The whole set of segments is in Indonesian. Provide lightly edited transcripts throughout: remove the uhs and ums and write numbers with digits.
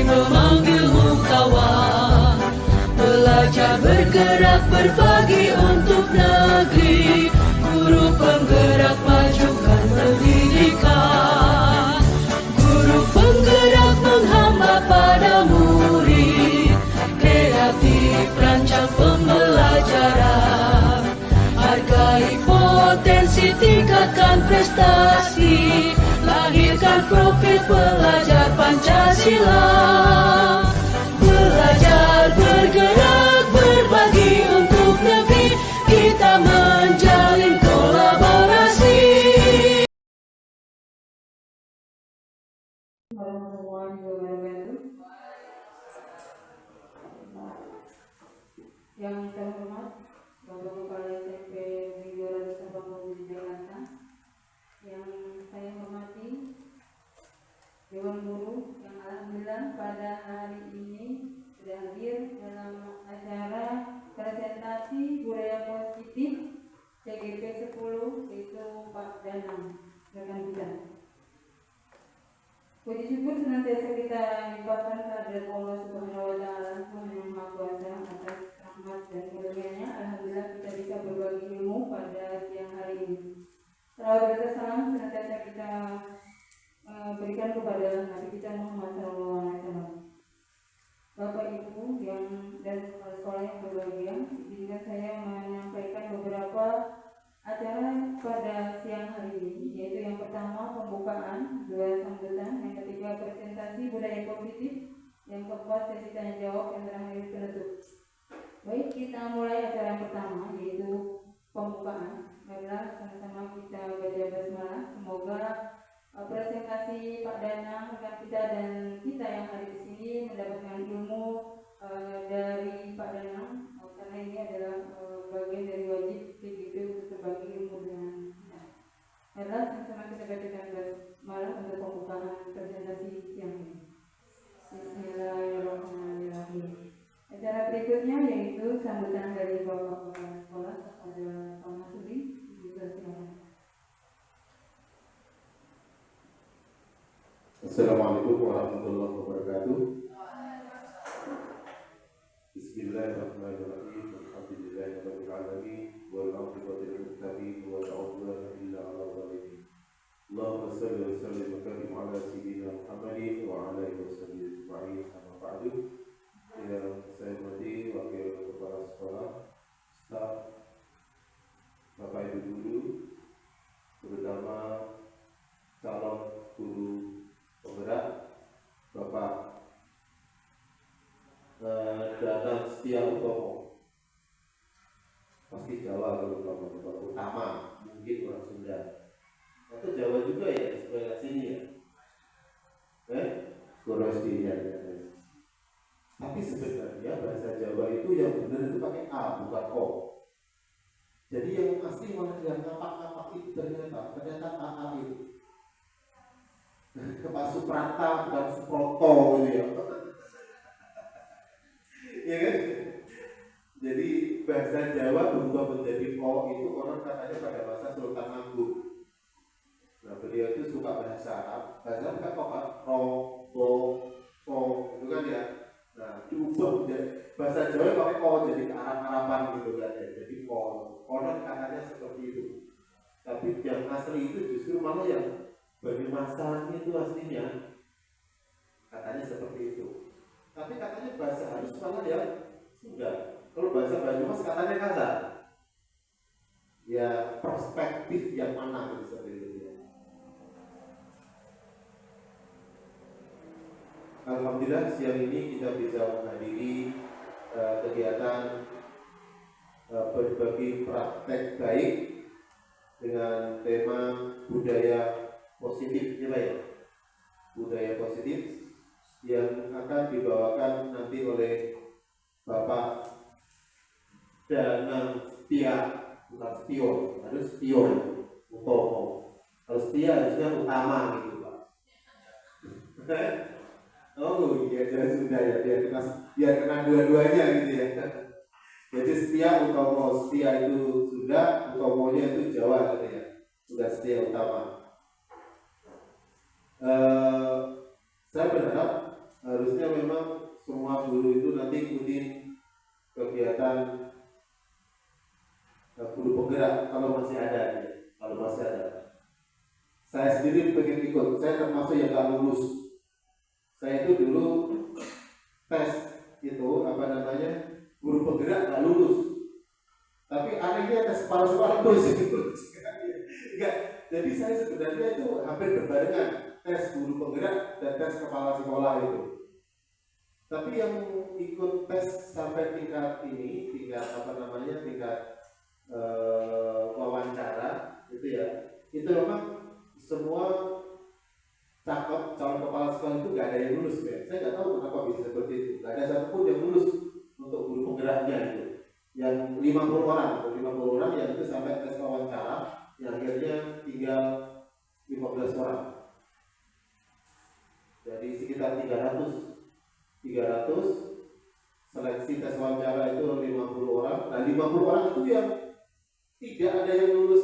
memanggilmu kawan. Belajar bergerak berbagi untuk negeri. Guru penggerak majukan pendidikan. Guru penggerak menghamba pada murid. Kreatif rancang pembelajaran. Hargai potensi, tingkatkan prestasi. Lahirkan profil pelajar Pancasila. Belajar bergerak berbagi untuk negeri. Kita menjalin kolaborasi. Yang saya hormat Bapak Kepala SMP Negeri 280 di Jakarta, yang saya hormati Dewan Guru yang alhamdulillah pada hari ini sudah hadir dalam acara presentasi budaya positif CGP 10, yaitu Pak Danang rekan kita. Puji syukur senantiasa kita limpahkan kehadirat Allah Subhanahu wa Ta'ala, Tuhan yang Maha Kuasa, atas rahmat dan karunia-Nya. Alhamdulillah kita bisa berbagi ilmu pada siang hari ini. Salawat dan salam senantiasa kita berikan kepada Nabi kita Muhammad SAW. Bapak Ibu yang dan kepala sekolah yang berbahagia, izinkan saya menyampaikan beberapa acara pada siang hari ini, yaitu yang pertama pembukaan, dua sambutan, yang ketiga presentasi budaya positif, yang keempat sesi tanya jawab, yang terakhir penutup. Baik, kita mulai acara yang pertama, yaitu pembukaan. Marilah sama-sama kita baca basmalah. Semoga presentasi Pak Danang, rekan kita dan kita yang hadir di sini mendapatkan ilmu dari Pak Danang, karena ini adalah bagian dari wajib PGB untuk berbagi ilmu dengan kita. Marilah sama-sama kita bacakan basmalah untuk pembukaan presentasi siang ini. Bismillahirrahmanirrahim. Acara berikutnya yaitu sambutan dari Bapak Kepala Sekolah kepada Pak Masudi. Silakan. Assalamualaikum warahmatullahi wabarakatuh. Bismillahirrahmanirrahim. Alhamdulillahirabbil alamin wal 'aqibatu lil muttaqin wa la 'udwana illa 'alal zalimin. Allahumma shalli wa sallim wa barik 'ala sayyidina Muhammadin wa 'ala alihi washabihi ajma'in. Amma ba'du. Yang saya hormati Wakil Kepala Sekolah, staf, Bapak Ibu guru, terutama calon guru penggerak, Bapak Danang Setia Utomo, pasti Jawa kalau Bapak utama, mungkin orang Sunda, atau Jawa juga ya sebelah sini ya, Gorosti ya. Tapi sebenarnya bahasa Jawa itu yang benar itu pakai A bukan O. Jadi yang asli malah yang kapak-kapak itu ternyata AA itu. Pak Suprata bukan Suproto gitu ya. Ya kan? Jadi bahasa Jawa berubah menjadi O itu orang katanya pada masa Sultan Agung. Nah beliau itu suka bahasa Arab. Bahasa Arab kan apa? Ro, bo, so, itu kan ya. Nah diubah menjadi bahasa Jawa pakai O jadi ke Arab-Araban gitu kan ya. Jadi O. Orang katanya seperti itu. Tapi yang asli itu justru malah yang Banyumasan itu aslinya katanya seperti itu. Tapi katanya bahasa halus malah ya sudah. Kalau bahasa Banyumas katanya kasar. Ya perspektif yang mana gitu seperti itu ya. Alhamdulillah siang ini kita bisa menghadiri kegiatan berbagi praktek baik dengan tema budaya positif, ya Pak ya? Budaya positif yang akan dibawakan nanti oleh Bapak Danang Setia, bukan Setio, harus Setio, Utomo. Kalau Setia harusnya utama gitu Pak. Oh iya, jadi sudah ya, biar kena dua-duanya gitu ya. Jadi Setia Utomo, Setia itu sudah, Utomonya itu Jawa gitu ya. Sudah Setia utama. Saya berharap harusnya memang semua guru itu nanti ikutin kegiatan guru penggerak kalau masih ada ya. Kalau masih ada, saya sendiri pengen ikut. Saya termasuk yang gak lulus. Saya itu dulu tes itu guru penggerak gak lulus. Tapi anehnya tes kepala sekolah lulus. Enggak. Jadi saya sebenarnya itu hampir berbarengan tes guru penggerak dan tes kepala sekolah itu. Tapi yang ikut tes sampai tingkat ini, tingkat wawancara itu ya, itu memang semua cakep calon kepala sekolah itu gak ada yang lulus ya. Saya nggak tahu kenapa bisa seperti itu. Gak ada satupun yang lulus untuk guru penggeraknya itu. Yang 50 orang yang itu sampai tes wawancara, yang akhirnya tinggal 15 orang. Jadi sekitar 300 seleksi tes wawancara itu 50 orang. Nah 50 orang itu yang tidak ada yang lulus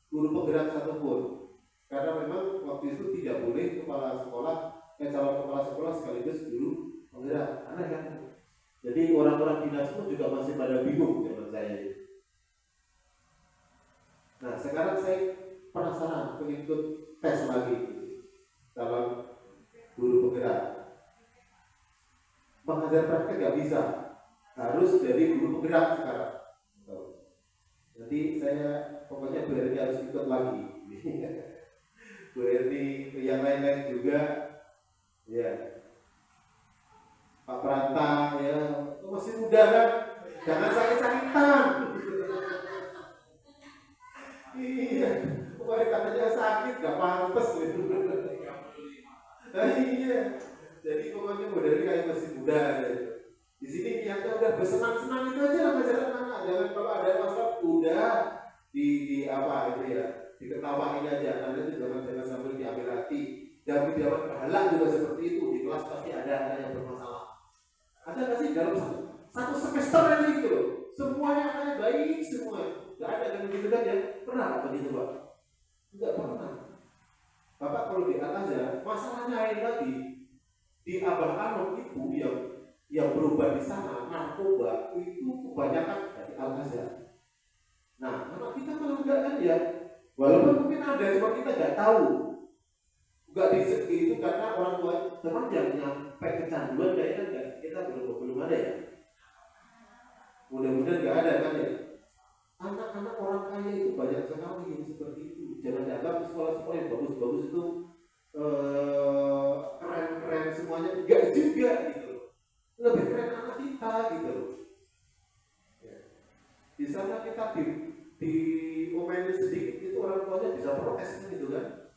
guru penggerak satupun, karena memang waktu itu tidak boleh calon kepala sekolah sekaligus guru penggerak. Aneh kan? Jadi orang-orang dinas pun juga masih pada bingung zaman saya. Nah sekarang saya penasaran pengikut tes lagi calon guru penggerak. Mengajar praktek nggak bisa, harus jadi guru penggerak sekarang. Jadi saya pokoknya Bu Erni harus ikut lagi. Bu Erni, yang lain-lain juga, ya. Pak Pranta, ya, masih muda kan, jangan sakit-sakitan. Iya, pokoknya katanya sakit, nggak pantas gitu. Nah, iya, jadi pokoknya Bu Erni kayak masih muda. Ya. Di sini niatnya udah bersenang-senang itu aja lah ngajarin anak. Jangan kalau ada masalah udah diketawain aja. Anda itu jangan sampai diambil hati. Dan dapat pahala juga seperti itu. Di kelas pasti ada anak yang bermasalah. Ada nggak sih dalam satu semester aja gitu loh. Semuanya anaknya baik semua. Nggak ada yang begitu kan ya? Pernah nggak begitu Pak? Nggak pernah. Bapak kalau di Al-Azhar masalahnya lain lagi. Di Abah Anom itu yang berubah di sana, narkoba itu kebanyakan dari Al-Azhar. Nah, anak kita kalau enggak kan ya, walaupun mungkin ada, cuma kita nggak tahu. Enggak di segi itu karena orang tua teman yang nyampe kecanduan kayaknya enggak, kita belum ada ya. Mudah-mudahan nggak ada kan ya. Anak-anak orang kaya itu banyak sekali yang seperti itu. Jangan dianggap sekolah-sekolah yang bagus-bagus itu keren-keren semuanya, enggak juga gitu. Lebih keren anak kita gitu loh. Ya. Di sana kita diomelin sedikit itu orang tuanya bisa protes gitu kan.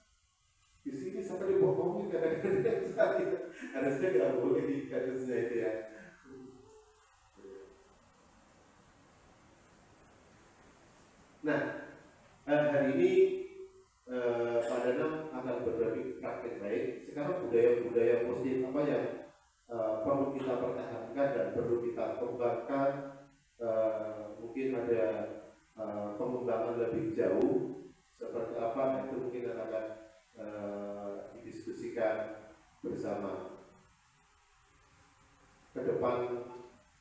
Di sini sampai dibohongin kadang-kadang harusnya nggak boleh di kasusnya itu ya. Nah hari ini Pak Danang akan berbagi praktek baik. Sekarang budaya positif apa yang perlu kita pertahankan dan perlu kita kembangkan. Mungkin ada pengembangan lebih jauh seperti apa, itu mungkin akan didiskusikan bersama. Ke depan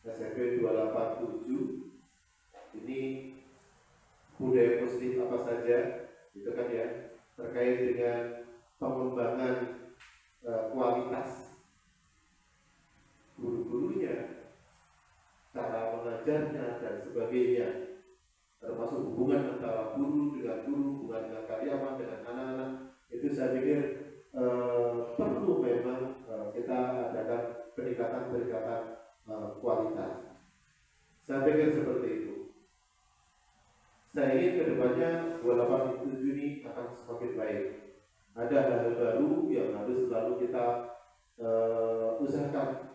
SMP 287 ini budaya positif apa saja, itu kan ya, terkait dengan pengembangan kualitas guru-gurunya, cara mengajarnya dan sebagainya, termasuk hubungan antara guru dengan guru, hubungan dengan karyawan dengan anak-anak. Itu saya pikir perlu memang kita adakan peningkatan kualitas. Saya pikir seperti itu. Saya ingin kedepannya 287 ini akan semakin baik. Ada hal-hal baru yang harus selalu kita usahakan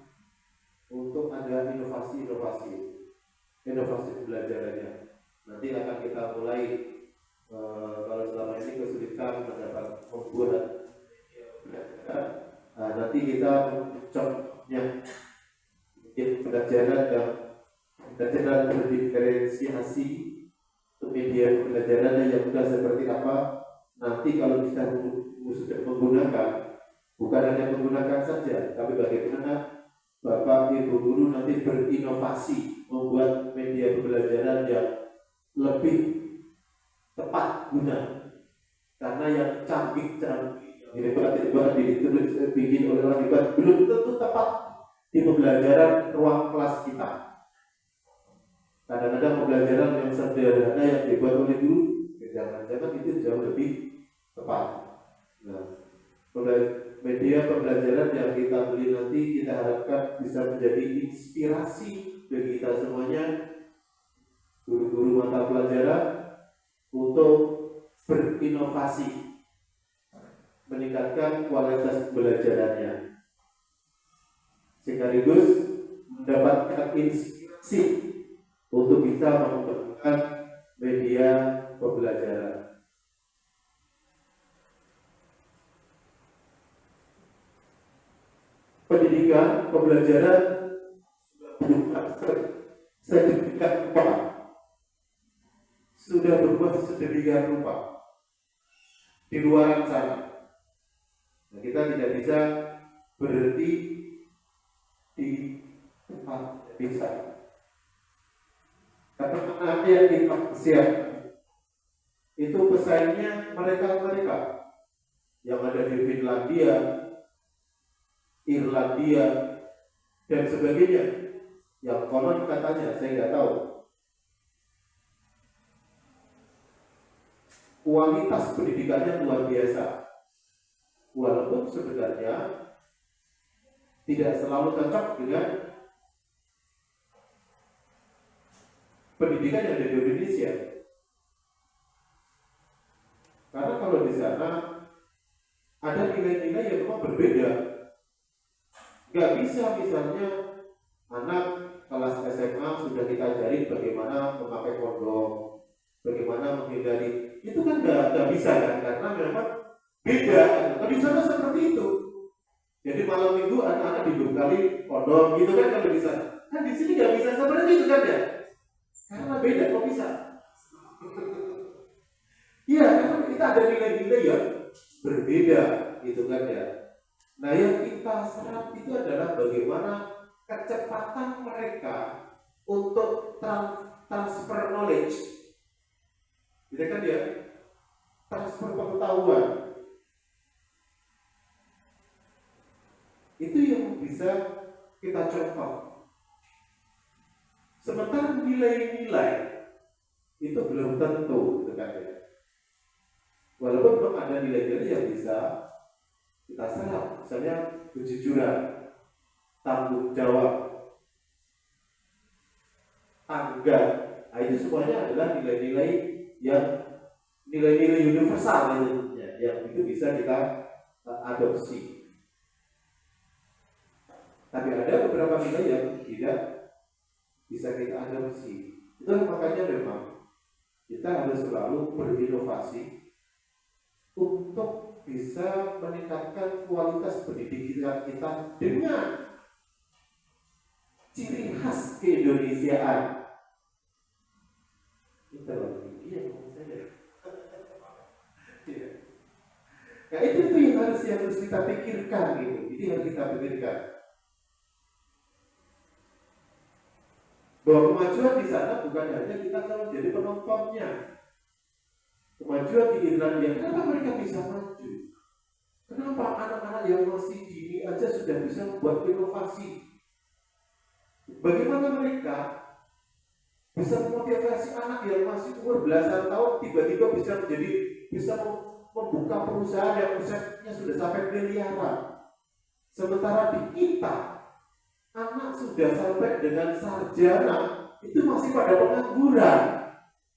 untuk ada inovasi pembelajarannya. Nanti akan kita mulai kalau selama ini kesulitan membuat nanti kita contohnya pembelajaran berdiferensiasi untuk media pembelajarannya yang sudah seperti apa. Nanti kalau kita sudah menggunakan Bukan hanya menggunakan saja, tapi bagaimana Bapak Ibu guru nanti berinovasi membuat media pembelajaran yang lebih tepat guna. Karena yang canggih-canggih hebat-hebat ditulis bikin oleh orang hebat belum tentu tepat di pembelajaran ruang kelas kita. Kadang-kadang pembelajaran yang sederhana yang dibuat oleh guru, jangan-jangan itu jauh lebih tepat. Nah, media pembelajaran yang kita beli nanti kita harapkan bisa menjadi inspirasi bagi kita semuanya, guru-guru mata pelajaran, untuk berinovasi, meningkatkan kualitas pembelajarannya, sekaligus mendapatkan inspirasi untuk bisa mengembangkan media pembelajaran. Pendidikan, pembelajaran sedemikian rupa, sudah berubah sedemikian rupa di luar sana. Nah, kita tidak bisa berhenti di tempat bisa. Karena anak yang kita siap itu pesaingnya mereka yang ada di Finlandia, Irlandia, dan sebagainya, yang konon katanya, saya nggak tahu, kualitas pendidikannya luar biasa, walaupun sebenarnya tidak selalu cocok dengan pendidikan yang ada di Indonesia. Karena kalau di sana ada nilai-nilai yang memang berbeda. Gak bisa misalnya anak kelas SMA sudah kita ajarin bagaimana memakai kondom, bagaimana menghindari, itu kan gak bisa kan, karena memang beda kan. Kalau di sana seperti itu. Jadi malam minggu anak-anak dibekali kondom gitu kan kalau di sana. Kan di sini gak bisa seperti itu kan ya. Karena beda, kok bisa? Iya, karena kita ada nilai-nilai yang berbeda gitu kan ya. Nah, yang kita serap itu adalah bagaimana kecepatan mereka untuk transfer knowledge. Gitu kan ya? Transfer pengetahuan. Itu yang bisa kita contoh. Sementara nilai-nilai itu belum tentu, gitu kan ya. Walaupun memang ada nilai-nilai yang bisa kita serap, misalnya kejujuran, tanggung jawab, tangga. Nah, itu semuanya adalah nilai-nilai yang nilai-nilai universal itu, ya, yang itu bisa kita adopsi. Tapi ada beberapa nilai yang tidak bisa kita adopsi. Itulah makanya memang kita harus selalu berinovasi untuk bisa meningkatkan kualitas pendidikan kita dengan ciri khas keindonesiaan. Itu yang mau saya. Nah, itu yang harus kita pikirkan gitu. Ini yang kita pikirkan. Bahwa kemajuan di sana bukan hanya kita kalau jadi penontonnya. Kemajuan di Irlandia, kenapa mereka bisa maju? Kenapa anak-anak yang masih dini aja sudah bisa membuat inovasi? Bagaimana mereka bisa memotivasi anak yang masih umur belasan tahun tiba-tiba bisa membuka perusahaan yang omsetnya sudah sampai miliaran? Sementara di kita, anak sudah sampai dengan sarjana itu masih pada pengangguran.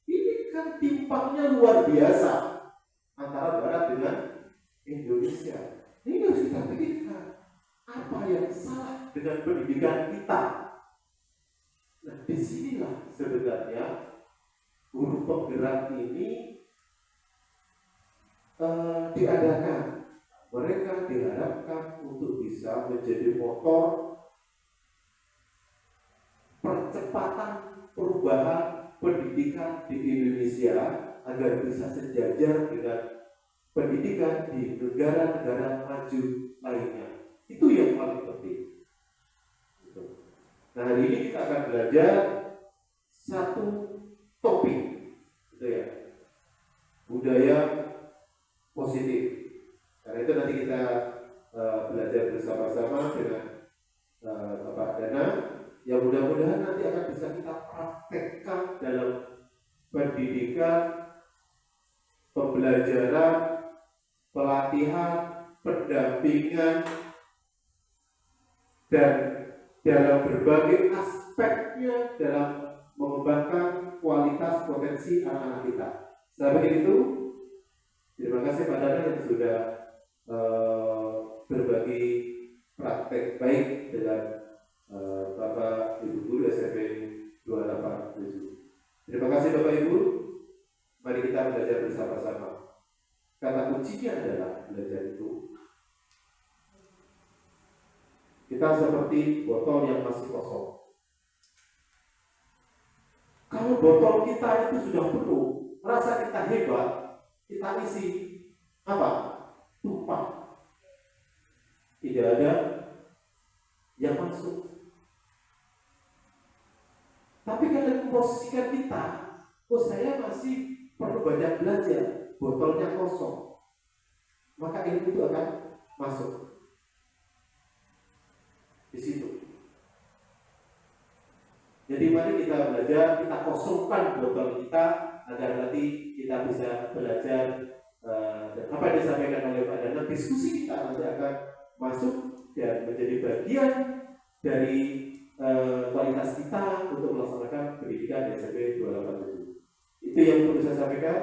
Ini kan timpangnya luar biasa antara Barat dengan Indonesia. Ini harus kita pikirkan, apa yang salah dengan pendidikan kita. Nah, disinilah sebenarnya guru penggerak ini diadakan. Mereka diharapkan untuk bisa menjadi motor percepatan perubahan pendidikan di Indonesia agar bisa sejajar dengan pendidikan di negara-negara maju lainnya. Itu yang paling penting. Gitu. Nah, hari ini kita akan belajar satu topik, gitu ya, budaya positif. Karena itu nanti kita belajar bersama-sama dengan Bapak Dana, yang mudah-mudahan nanti akan bisa kita praktekkan dalam pendidikan, pembelajaran, pelatihan, pendampingan, dan dalam berbagai aspeknya dalam mengembangkan kualitas potensi anak-anak kita. Sampai itu, terima kasih Pak Dana yang sudah berbagi praktek baik dengan Bapak Ibu Guru SMP 287. Terima kasih Bapak Ibu. Mari kita belajar bersama-sama. Kata kuncinya adalah belajar itu. Kita seperti botol yang masih kosong. Kalau botol kita itu sudah penuh, merasa kita hebat, kita isi apa? Tumpah. Tidak ada yang masuk. Tapi kalau memposisikan kita, oh saya masih perlu banyak belajar, botolnya kosong, maka ilmu itu akan masuk di situ. Jadi mari kita belajar, kita kosongkan botol kita agar nanti kita bisa belajar apa yang disampaikan oleh Pak Dana. Diskusi kita nanti akan masuk dan menjadi bagian dari kualitas kita untuk melaksanakan pendidikan di SMP 287. Itu yang perlu saya sampaikan.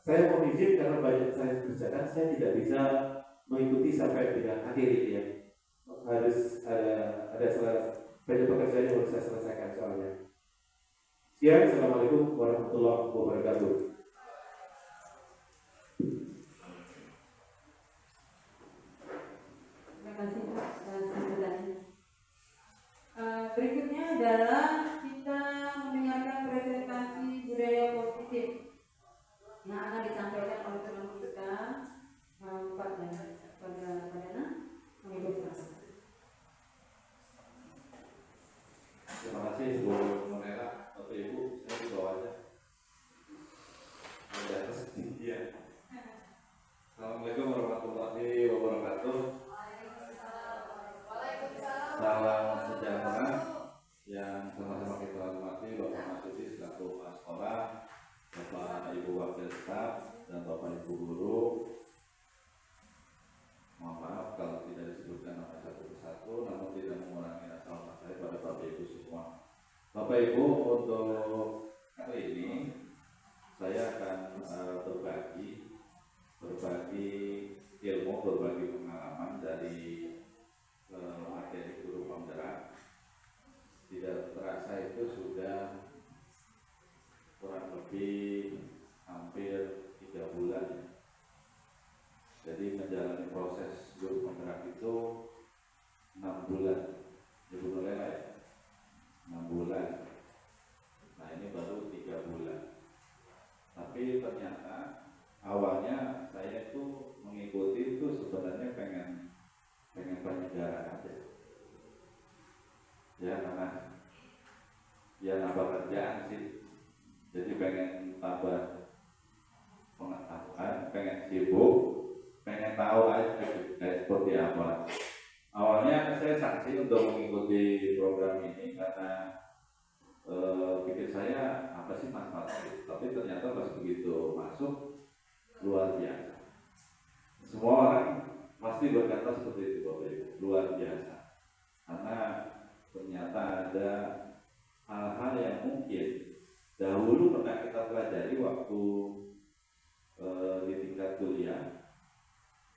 Saya mohon izin karena banyak saya kerjakan, saya tidak bisa mengikuti sampai dengan akhir ini ya. Harus ada banyak pekerjaan yang harus saya selesaikan soalnya. Sekian, Assalamualaikum warahmatullahi wabarakatuh. Terima kasih Pak sambutannya. Berikutnya adalah kita mendengarkan presentasi budaya positif yang akan disampaikan oleh teman kita Pak Dana. Pada Dana, mengikuti kelas. Terima kasih Bu Monela, Bapak Ibu, saya di bawah aja. Di atas ya. Assalamualaikum warahmatullahi wabarakatuh. Salam sejahtera yang sama-sama kita hormati Bapak Masuki selaku kepala sekolah, Bapak Ibu wakil staf, dan Bapak Ibu guru. Mohon maaf kalau tidak disebutkan nama satu persatu, namun tidak mengurangi rasa hormat saya pada Bapak Ibu semua. Bapak Ibu, untuk kali ini saya akan berbagi ilmu, berbagi pengalaman dari materi guru penggerak. Tidak terasa itu sudah kurang lebih hampir 3 bulan. Jadi menjalani proses guru penggerak itu 6 bulan. Ibu Nolela ya? 6 bulan. Nah ini baru 3 bulan. Tapi ternyata awalnya saya itu mengikuti itu sebenarnya pengen penyegaran aja. Ya karena ya nambah kerjaan sih. Jadi pengen tambah pengetahuan, pengen sibuk, pengen tahu aja kayak seperti apa. Awalnya saya sanksi untuk mengikuti program ini karena pikir saya apa sih manfaatnya, tapi ternyata pas begitu masuk luar biasa. Semua orang pasti berkata seperti itu Bapak Ibu, luar biasa. Karena ternyata ada hal-hal yang mungkin dahulu pernah kita pelajari waktu di tingkat kuliah,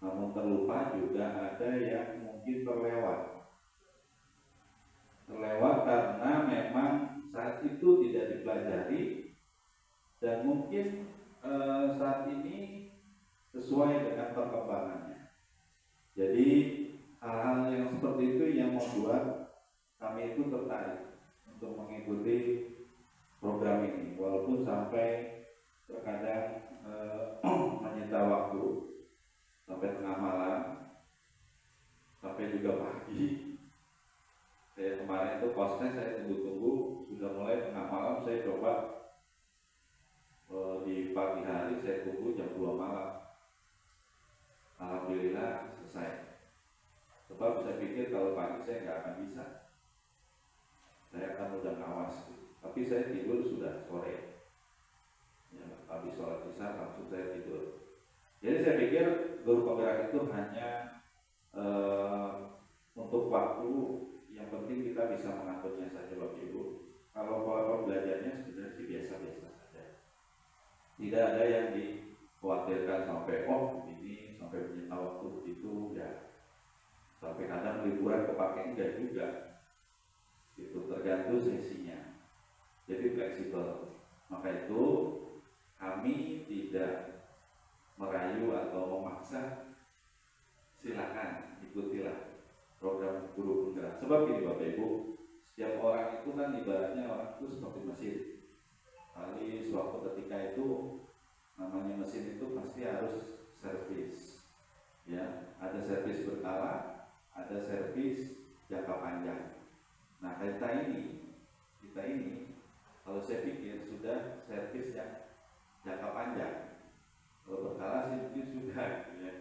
namun terlupa. Juga ada yang mungkin terlewat karena memang saat itu tidak dipelajari, dan mungkin saat ini sesuai dengan perkembangannya. Jadi hal-hal yang seperti itu yang membuat kami itu tertarik untuk mengikuti program ini, walaupun sampai terkadang menyita waktu. 3 pagi. Saya kemarin itu kosnya saya tunggu-tunggu, sudah mulai tengah malam saya coba di pagi hari saya tunggu jam 2 malam. Alhamdulillah selesai. Sebab saya pikir kalau pagi saya nggak akan bisa, saya akan mudah ngawas. Tapi saya tidur sudah sore. Ya, habis sholat isya langsung saya tidur. Jadi saya pikir guru penggerak itu hanya untuk waktu, yang penting kita bisa mengaturnya saja Bapak Ibu. Kalau pola belajarnya sebenarnya sih biasa-biasa saja. Tidak ada yang dikhawatirkan sampai ini sampai menyita waktu itu ya. Sampai kadang liburan kepake enggak juga. Itu tergantung sesinya. Jadi fleksibel. Maka itu kami tidak merayu atau memaksa, silakan ikutilah program guru penggerak. Sebab ini Bapak Ibu, setiap orang itu kan ibaratnya orang itu seperti mesin. Kali suatu ketika itu namanya mesin itu pasti harus servis. Ya, ada servis berkala, ada servis jangka panjang. Nah, kita ini kalau saya pikir sudah servis yang jangka panjang. Kalau berkala sih mungkin sudah, ya.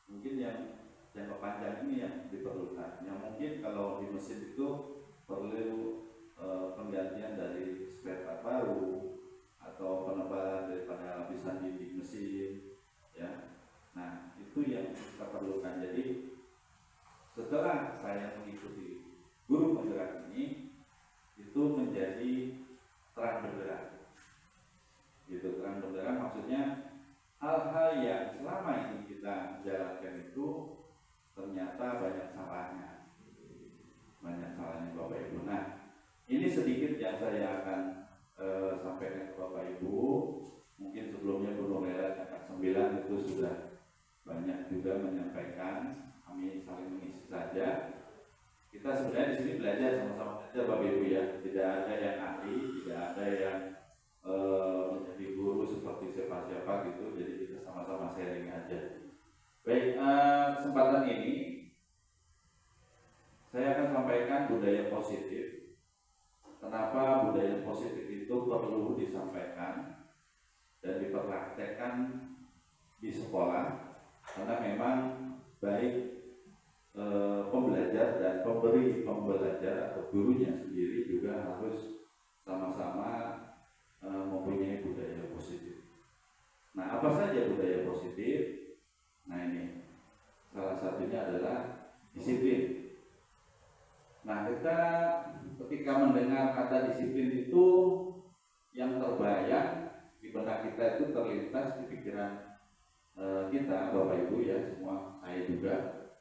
Mungkin yang jangka panjang ini yang diperlukan. Yang mungkin kalau di mesin itu perlu penggantian dari spare part baru atau penebalan daripada lapisan dinding mesin, ya. Nah, itu yang kita perlukan. Jadi setelah saya mengikuti guru penggerak ini, itu menjadi terang benderang. Gitu, terang benderang maksudnya hal-hal yang selama ini kita jalankan itu ternyata banyak salahnya Bapak Ibu. Nah, ini sedikit yang saya akan sampaikan ke Bapak Ibu. Mungkin sebelumnya Bu Nurlela angkat 9 itu sudah banyak juga menyampaikan. Kami saling mengisi saja. Kita sebenarnya di sini belajar sama-sama saja Bapak Ibu ya. Tidak ada yang ahli, tidak ada yang menjadi guru seperti siapa-siapa gitu. Jadi kita sama-sama sharing aja. Baik, kesempatan ini saya akan sampaikan budaya positif. Kenapa budaya positif itu perlu disampaikan dan dipraktekkan di sekolah? Karena memang baik pembelajar dan pemberi pembelajar atau gurunya sendiri juga harus sama-sama mempunyai budaya positif. Nah, apa saja budaya positif? Nah, ini salah satunya adalah disiplin. Nah, kita ketika mendengar kata disiplin itu yang terbayang di benak kita itu terlintas di pikiran kita, Bapak Ibu ya, semua saya juga.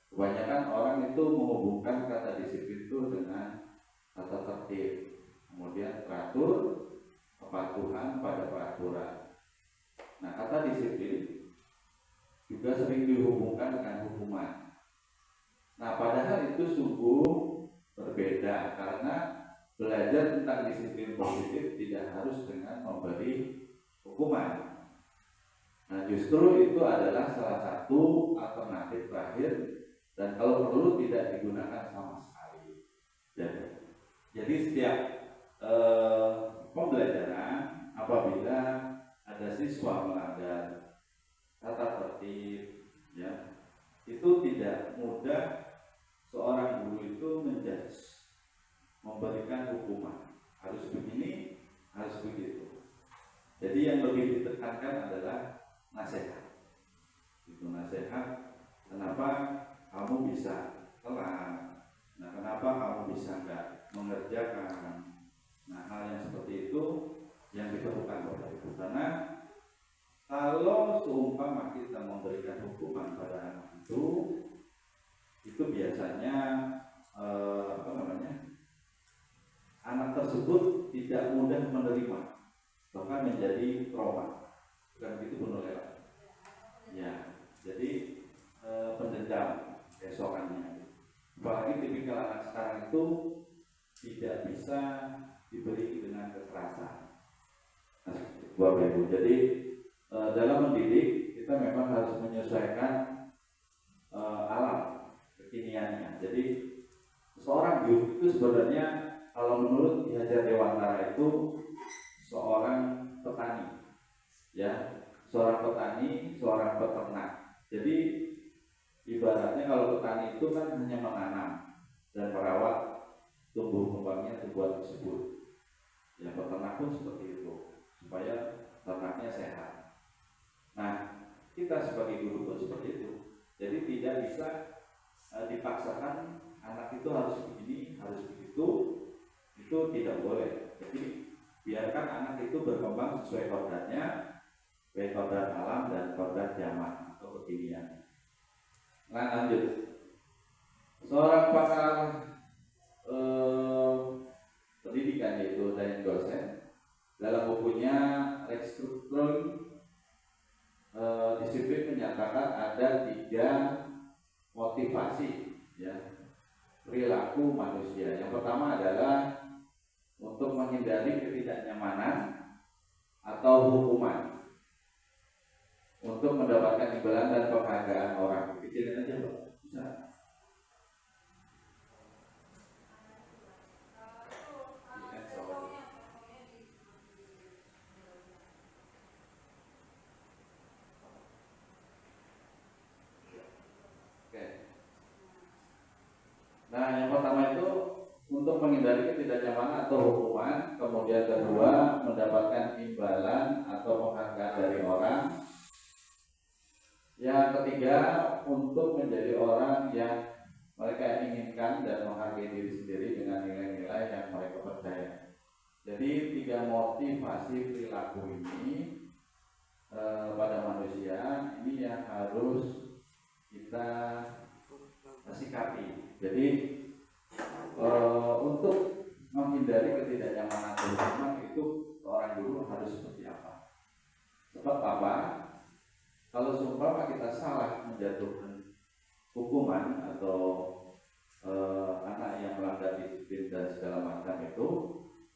Kebanyakan orang itu menghubungkan kata disiplin itu dengan tata tertib, kemudian teratur, kepatuhan pada peraturan. Nah, kata disiplin juga sering dihubungkan dengan hukuman. Nah, padahal itu sungguh berbeda karena belajar tentang disiplin positif tidak harus dengan memberi hukuman. Nah, justru itu adalah salah satu alternatif terakhir dan kalau perlu tidak digunakan sama sekali. Jadi setiap pembelajaran apabila ada siswa melanggar tata tertib, ya, itu tidak mudah seorang guru itu menjudge, memberikan hukuman harus begini, harus begitu. Jadi yang lebih ditekankan adalah nasihat. Itu nasihat. Kenapa kamu bisa telat? Nah, kenapa kamu bisa nggak mengerjakan? Nah, hal yang seperti itu yang diperlukan Bapak Ibu. Karena kalau seumpama kita memberikan hukuman pada anak itu biasanya anak tersebut tidak mudah menerima, bahkan menjadi trauma. Bukan begitu Bu Nurlela? Ya, jadi pendendam keesokannya. Apalagi tipikal anak sekarang itu tidak bisa diberi dengan kekerasan. Nah, Bapak Ibu, jadi dalam mendidik kita memang harus menyesuaikan alam kekiniannya. Jadi seorang guru itu sebenarnya kalau menurut Ki Hajar Dewantara itu seorang petani, ya, seorang petani, seorang peternak. Jadi ibaratnya kalau petani itu kan hanya menanam dan merawat tumbuh kembangnya tumbuhan tersebut. Ya, peternak pun seperti itu supaya ternaknya sehat. Nah, kita sebagai guru pun seperti itu. Jadi tidak bisa dipaksakan anak itu harus begini, harus begitu. Itu tidak boleh. Jadi biarkan anak itu berkembang sesuai kodratnya, baik kodrat alam dan kodrat zaman atau kekinian. Nah, lanjut. Seorang pakar pendidikan yaitu Dayan Gosen dalam bukunya Restrukturing Disiplin menyatakan ada 3 motivasi, ya, perilaku manusia. Yang pertama adalah untuk menghindari ketidaknyamanan atau hukuman, untuk mendapatkan imbalan dan penghargaan orang. Kecilin aja, Pak. Bisa. Nah, yang pertama itu untuk menghindari ketidaknyamanan atau hukuman, kemudian kedua mendapatkan imbalan atau penghargaan dari orang, yang ketiga untuk menjadi orang yang mereka inginkan dan menghargai diri sendiri dengan nilai-nilai yang mereka percaya. Jadi 3 motivasi perilaku ini pada manusia ini yang harus kita sikapi. Jadi untuk menghindari ketidaknyamanan atau hukuman itu seorang guru harus seperti apa? Sebab apa? Kalau seumpama kita salah menjatuhkan hukuman atau anak yang melanggar disiplin dan segala macam itu,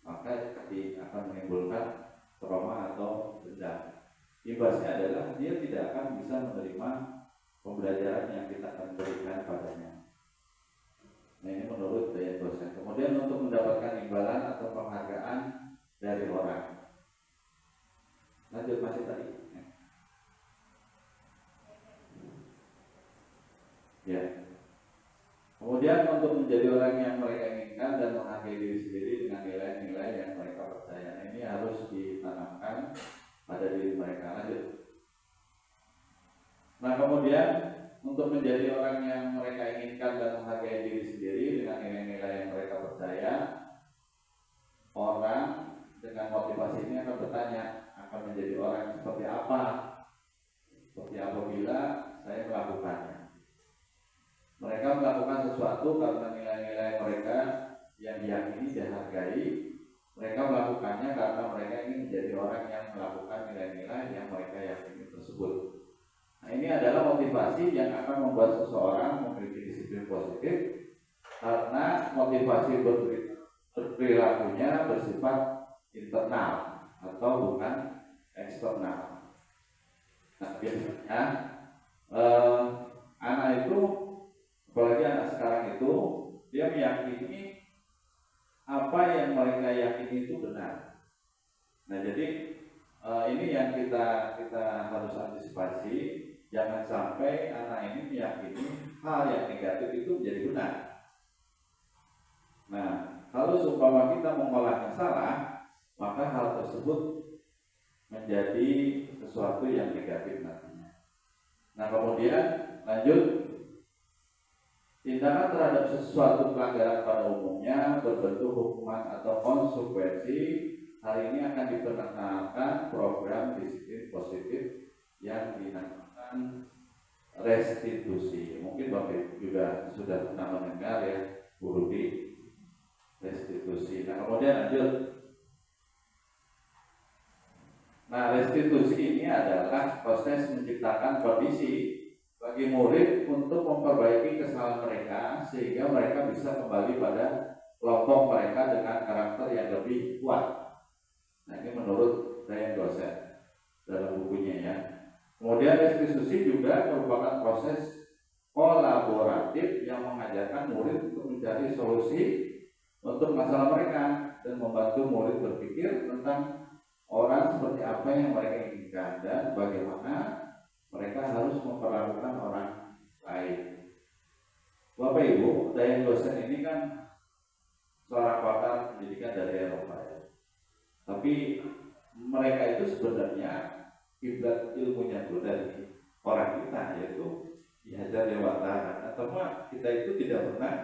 maka akan menimbulkan trauma atau dendam. Imbasnya adalah dia tidak akan bisa menerima pembelajaran yang kita akan berikan padanya. Nah, ini menurut Dayan Gosen. Kemudian untuk mendapatkan imbalan atau penghargaan dari orang. Lanjut masih tadi. Ya. Kemudian untuk menjadi orang yang mereka inginkan dan menghargai diri sendiri dengan nilai-nilai yang mereka percaya. Nah, ini harus ditanamkan pada diri mereka. Lanjut. Nah, kemudian untuk menjadi orang yang mereka inginkan dan menghargai diri sendiri dengan nilai-nilai yang mereka percaya, orang dengan motivasi ini akan bertanya, akan menjadi orang yang seperti apa? Seperti apabila saya melakukannya. Mereka melakukan sesuatu karena nilai-nilai mereka yang diyakini dan hargai. Mereka melakukannya karena mereka ingin menjadi orang yang melakukan nilai-nilai yang mereka yakini tersebut. Nah, ini adalah motivasi yang akan membuat seseorang memiliki disiplin positif karena motivasi perilakunya bersifat internal atau bukan eksternal. Nah, biasanya anak itu, apalagi anak sekarang itu, dia meyakini apa yang mereka yakini itu benar. Nah, jadi ini yang kita harus antisipasi. Jangan sampai anak ini meyakini hal yang negatif itu menjadi benar. Nah, kalau seumpama kita mengolahnya salah, maka hal tersebut menjadi sesuatu yang negatif nantinya. Nah, kemudian lanjut, tindakan terhadap sesuatu pelanggaran pada umumnya berbentuk hukuman atau konsekuensi. Hari ini akan diperkenalkan program disiplin positif yang dinamakan restitusi. Mungkin Bapak juga sudah pernah mendengar ya, Bu Rudi, restitusi. Nah, kemudian lanjut. Nah, restitusi ini adalah proses menciptakan kondisi bagi murid untuk memperbaiki kesalahan mereka sehingga mereka bisa kembali pada kelompok mereka dengan karakter yang lebih kuat. Nah, ini menurut Dayan Gosen dalam bukunya ya. Kemudian restitusi juga merupakan proses kolaboratif yang mengajarkan murid untuk mencari solusi untuk masalah mereka dan membantu murid berpikir tentang orang seperti apa yang mereka inginkan dan bagaimana mereka harus memperlakukan orang lain. Bapak Ibu, Dayan dosen ini kan seorang pakar pendidikan dari Eropa ya. Tapi mereka itu sebenarnya kiblat ilmunya itu dari orang kita, yaitu Ki Hajar Dewantara. Atau kita itu tidak pernah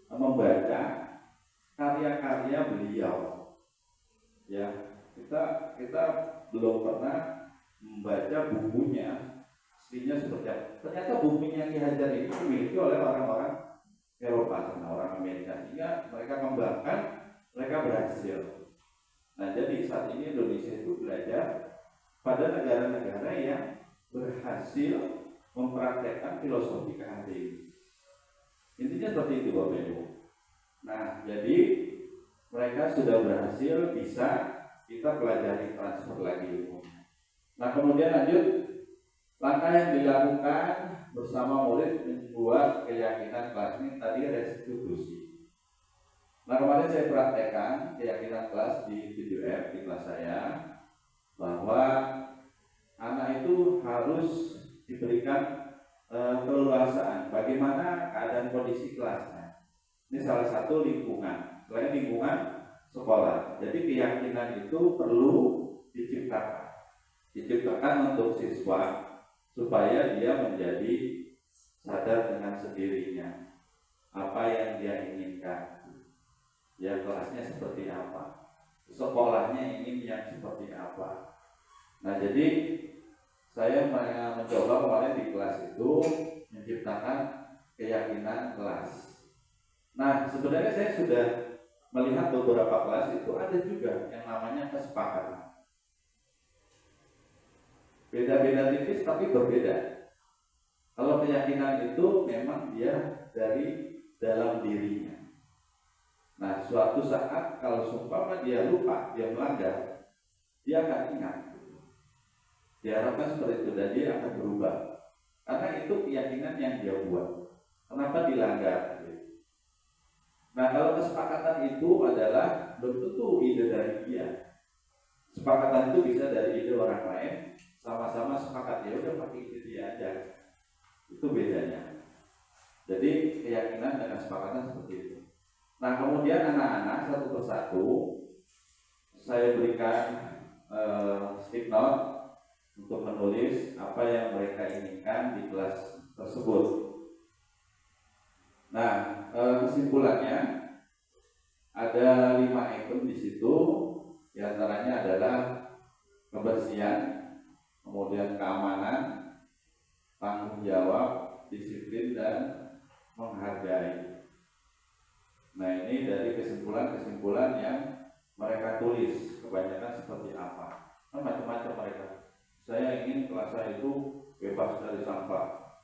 membaca karya-karya beliau. Ya, kita belum pernah membaca bukunya aslinya seperti apa. Ternyata bukunya Ki Hajar ini dimiliki oleh orang-orang Eropa dan orang Amerika, sehingga mereka kembangkan, mereka berhasil. Nah, jadi saat ini Indonesia itu belajar pada negara-negara yang berhasil mempraktekkan filosofi KHD. Intinya seperti itu Bapak Ibu. Nah, jadi mereka sudah berhasil, bisa kita pelajari, transfer lagi ilmu. Nah, kemudian lanjut, langkah yang dilakukan bersama murid membuat keyakinan kelas ini tadi restitusi. Nah, kemarin saya praktekkan keyakinan kelas di 7F di kelas saya, bahwa anak itu harus diberikan keleluasaan bagaimana keadaan kondisi kelasnya. Ini salah satu lingkungan, selain lingkungan sekolah. Jadi keyakinan itu perlu diciptakan untuk siswa supaya dia menjadi sadar dengan sendirinya apa yang dia inginkan. Ya, kelasnya seperti apa, sekolahnya ingin yang seperti apa. Nah, jadi saya mencoba kemarin di kelas itu menciptakan keyakinan kelas. Nah, sebenarnya saya sudah melihat beberapa kelas itu ada juga yang namanya kesepakatan. Beda-beda tipis tapi berbeda. Kalau keyakinan itu memang dia dari dalam dirinya. Nah, suatu saat kalau seumpama dia lupa, dia melanggar, dia akan ingat. Diharapkan seperti itu dan dia akan berubah. Karena itu keyakinan yang dia buat. Kenapa dilanggar? Nah, kalau kesepakatan itu adalah belum tentu ide dari dia. Kesepakatan itu bisa dari ide orang lain, sama-sama sepakat, ya udah pakai ide dia aja. Itu bedanya. Jadi keyakinan dengan kesepakatan seperti itu. Nah, kemudian anak-anak satu persatu saya berikan stick note untuk menulis apa yang mereka inginkan di kelas tersebut. Nah, kesimpulannya ada 5 item di situ, di antaranya adalah kebersihan, kemudian keamanan, tanggung jawab, disiplin, dan menghargai. Nah, ini dari kesimpulan-kesimpulan yang mereka tulis, kebanyakan seperti apa? Nah, macam-macam mereka. Saya ingin kelas saya itu bebas dari sampah.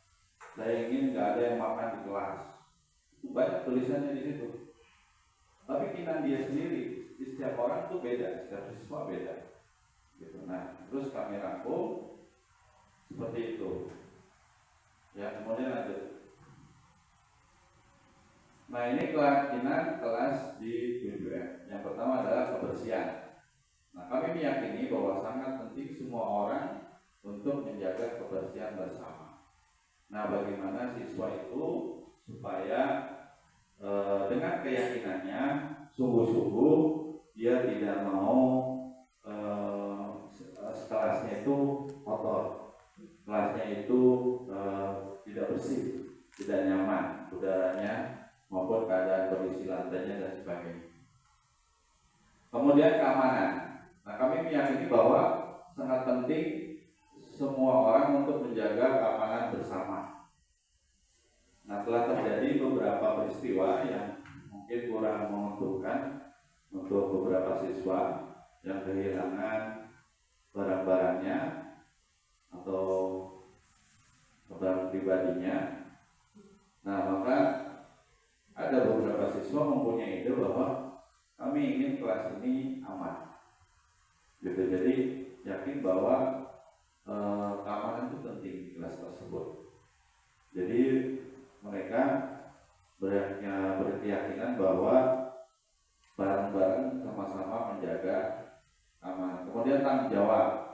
Saya ingin nggak ada yang makan di kelas. Banyak tulisannya di situ. Tapi keinginan dia sendiri, di setiap orang tuh beda, setiap siswa beda. Gitu. Nah, terus kami rangkum seperti itu. Ya, kemudian lanjut. Nah, ini keyakinan kelas di BBM. Yang pertama adalah kebersihan. Nah, kami meyakini bahwa sangat penting semua orang untuk menjaga kebersihan bersama. Nah, bagaimana siswa itu supaya dengan keyakinannya sungguh-sungguh dia tidak mau kelasnya itu kotor, kelasnya itu tidak bersih, tidak nyaman udaranya maupun keadaan kondisi lantainya dan sebagainya. Kemudian keamanan. Nah, kami meyakini bahwa sangat penting semua orang untuk menjaga keamanan bersama. Nah, telah terjadi beberapa peristiwa yang mungkin kurang menguntungkan untuk beberapa siswa yang kehilangan barang-barangnya atau barang pribadinya. Nah, maka ada beberapa siswa mempunyai ide bahwa kami ingin kelas ini aman. Gitu. Jadi yakin bahwa keamanan itu penting di kelas tersebut. Jadi mereka berkeyakinan bahwa bareng-bareng sama-sama menjaga aman. Kemudian tanggung jawab,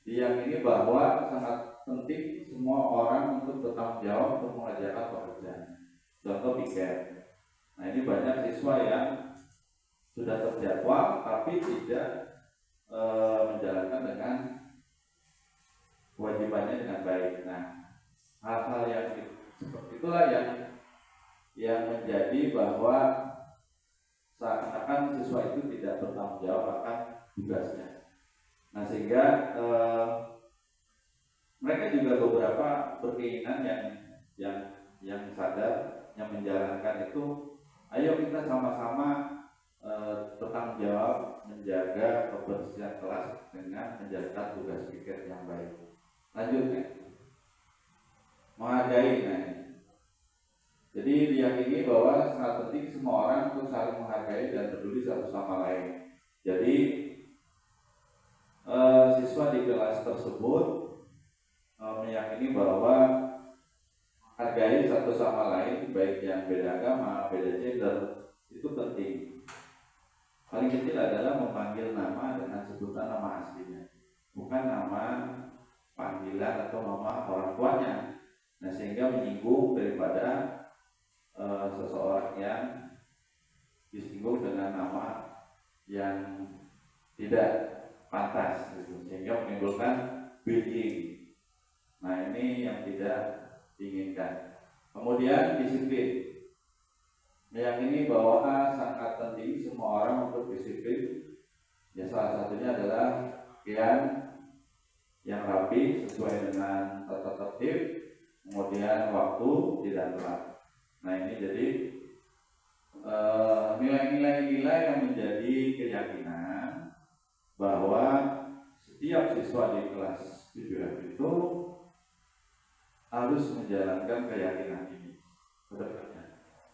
diyakini bahwa sangat penting semua orang untuk bertanggung jawab untuk mengerjakan pekerjaan. Contoh piket. Nah, ini banyak siswa yang sudah terjadwal tapi tidak menjalankan dengan kewajibannya dengan baik. Nah, hal-hal yang seperti itulah yang menjadi bahwa seakan-akan siswa itu tidak bertanggung jawab akan tugasnya. Nah, sehingga mereka juga beberapa berkeinginan yang sadar, yang menjalankan itu, ayo kita sama-sama bertanggung jawab menjaga kebersihan kelas dengan menjalankan tugas piket yang baik. Lanjutnya, menghargai. Nah, jadi diyakini bahwa sangat penting semua orang untuk saling menghargai dan peduli satu sama lain. Jadi siswa di kelas tersebut meyakini bahwa hargai satu sama lain, baik yang beda agama, beda gender, itu penting. Paling kecil adalah memanggil nama dengan sebutan nama aslinya, bukan nama panggilan atau nama orang tuanya. Nah, sehingga menyinggung daripada seseorang yang disinggung dengan nama yang tidak pantas, gitu. Sehingga menimbulkan bullying. Nah, ini yang tidak diinginkan. Kemudian disiplin, meyakini bahwa sangat penting semua orang untuk disiplin. Ya, salah satunya adalah pakaian yang rapi sesuai dengan tata tertib, kemudian waktu tidak telat. Nah, ini jadi nilai-nilai yang menjadi keyakinan bahwa setiap siswa di kelas 7F itu harus menjalankan keyakinan ini ke depannya.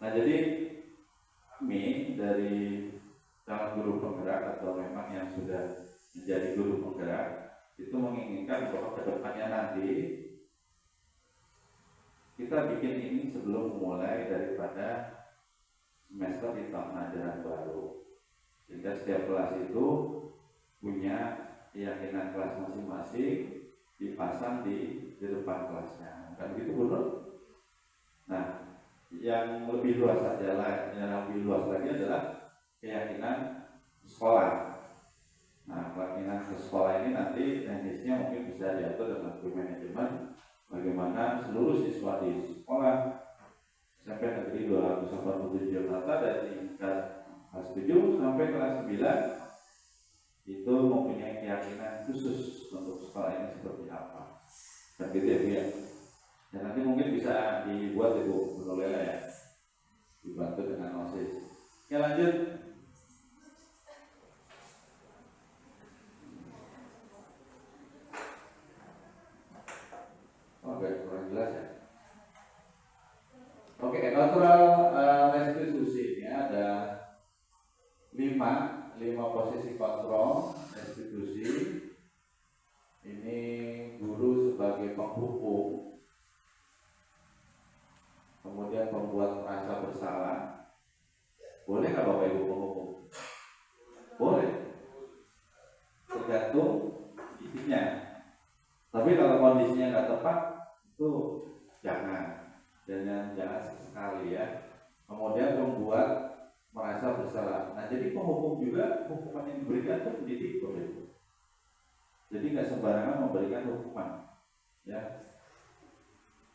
Nah, jadi kami dari calon guru penggerak atau memang yang sudah menjadi guru penggerak itu menginginkan bahwa ke depannya nanti kita bikin ini sebelum mulai daripada semester di tahun ajaran baru, sehingga setiap kelas itu punya keyakinan kelas masing-masing dipasang di depan kelasnya. Kan begitu, Bu Nur? Nah, yang lebih luas adalah lagi adalah keyakinan sekolah. Nah, keyakinan sekolah ini nanti teknisnya mungkin bisa diatur dengan manajemen, bagaimana seluruh siswa di sekolah SMP Negeri 287 Jakarta dari tingkat kelas 7 sampai kelas 9 itu mempunyai keyakinan khusus untuk sekolah ini seperti apa. Dan gitu ya, Bu ya. Dan nanti mungkin bisa dibuat Ibu Lela ya, dibantu dengan OSIS. Oke, lanjut. Oke, kurang jelas ya. Oke, natural restitusi ini ada 5 posisi kontrol restitusi. Ini guru sebagai penghukum, kemudian pembuat merasa bersalah. Boleh nggak Bapak Ibu penghukum? Boleh, tergantung isinya. Tapi kalau kondisinya nggak tepat, itu jangan sekali ya. Kemudian membuat merasa bersalah. Nah, jadi penghukum juga hukuman yang diberikan itu pendidik, boleh. Jadi nggak sembarangan memberikan hukuman, ya.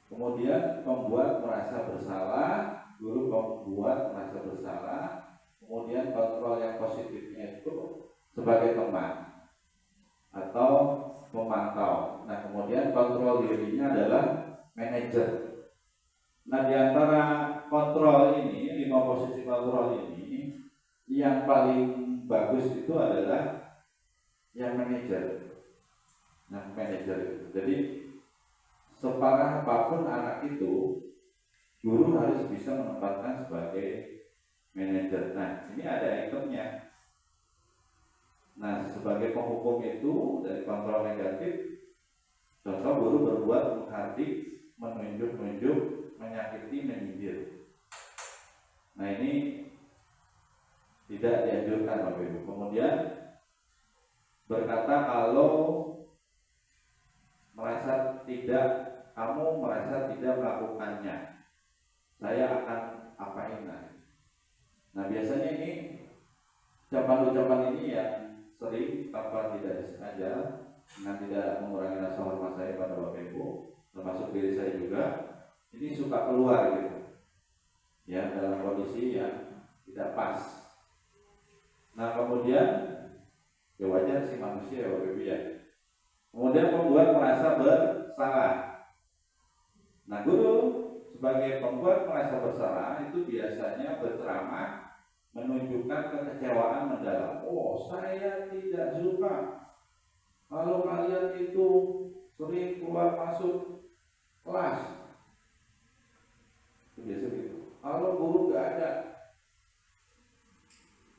Kemudian membuat merasa bersalah, guru membuat merasa bersalah. Kemudian kontrol yang positifnya itu sebagai teman atau memantau. Nah, kemudian kontrol dirinya adalah manajer. Nah, di antara kontrol ini, 5 posisi kontrol ini, yang paling bagus itu adalah yang manajer. Nah, manajer itu. Jadi separah apapun anak itu, guru harus bisa menempatkan sebagai manajer. Nah, ini ada itemnya. Nah, sebagai penghukum itu dari kontrol negatif, contoh guru berbuat menghardik menunjuk-nunjuk, menyakiti, menyindir. Nah ini tidak dianjurkan Bapak Ibu. Kemudian berkata kalau kamu merasa tidak melakukannya, saya akan apain. Nah biasanya ini ucapan-ucapan ini yang sering tanpa tidak disengaja, dengan tidak mengurangi rasa hormat saya pada Bapak Ibu, termasuk diri saya juga, ini suka keluar gitu ya, dalam kondisi yang tidak pas. Nah kemudian ya wajar sih manusia ya Bapak Ibu ya. Kemudian membuat merasa bersalah. Nah guru sebagai pembuat merasa bersalah itu biasanya berceramah menunjukkan kekecewaan mendalam. Oh saya tidak suka kalau kalian itu sering keluar masuk kelas. Itu biasa gitu. Kalau guru nggak ada,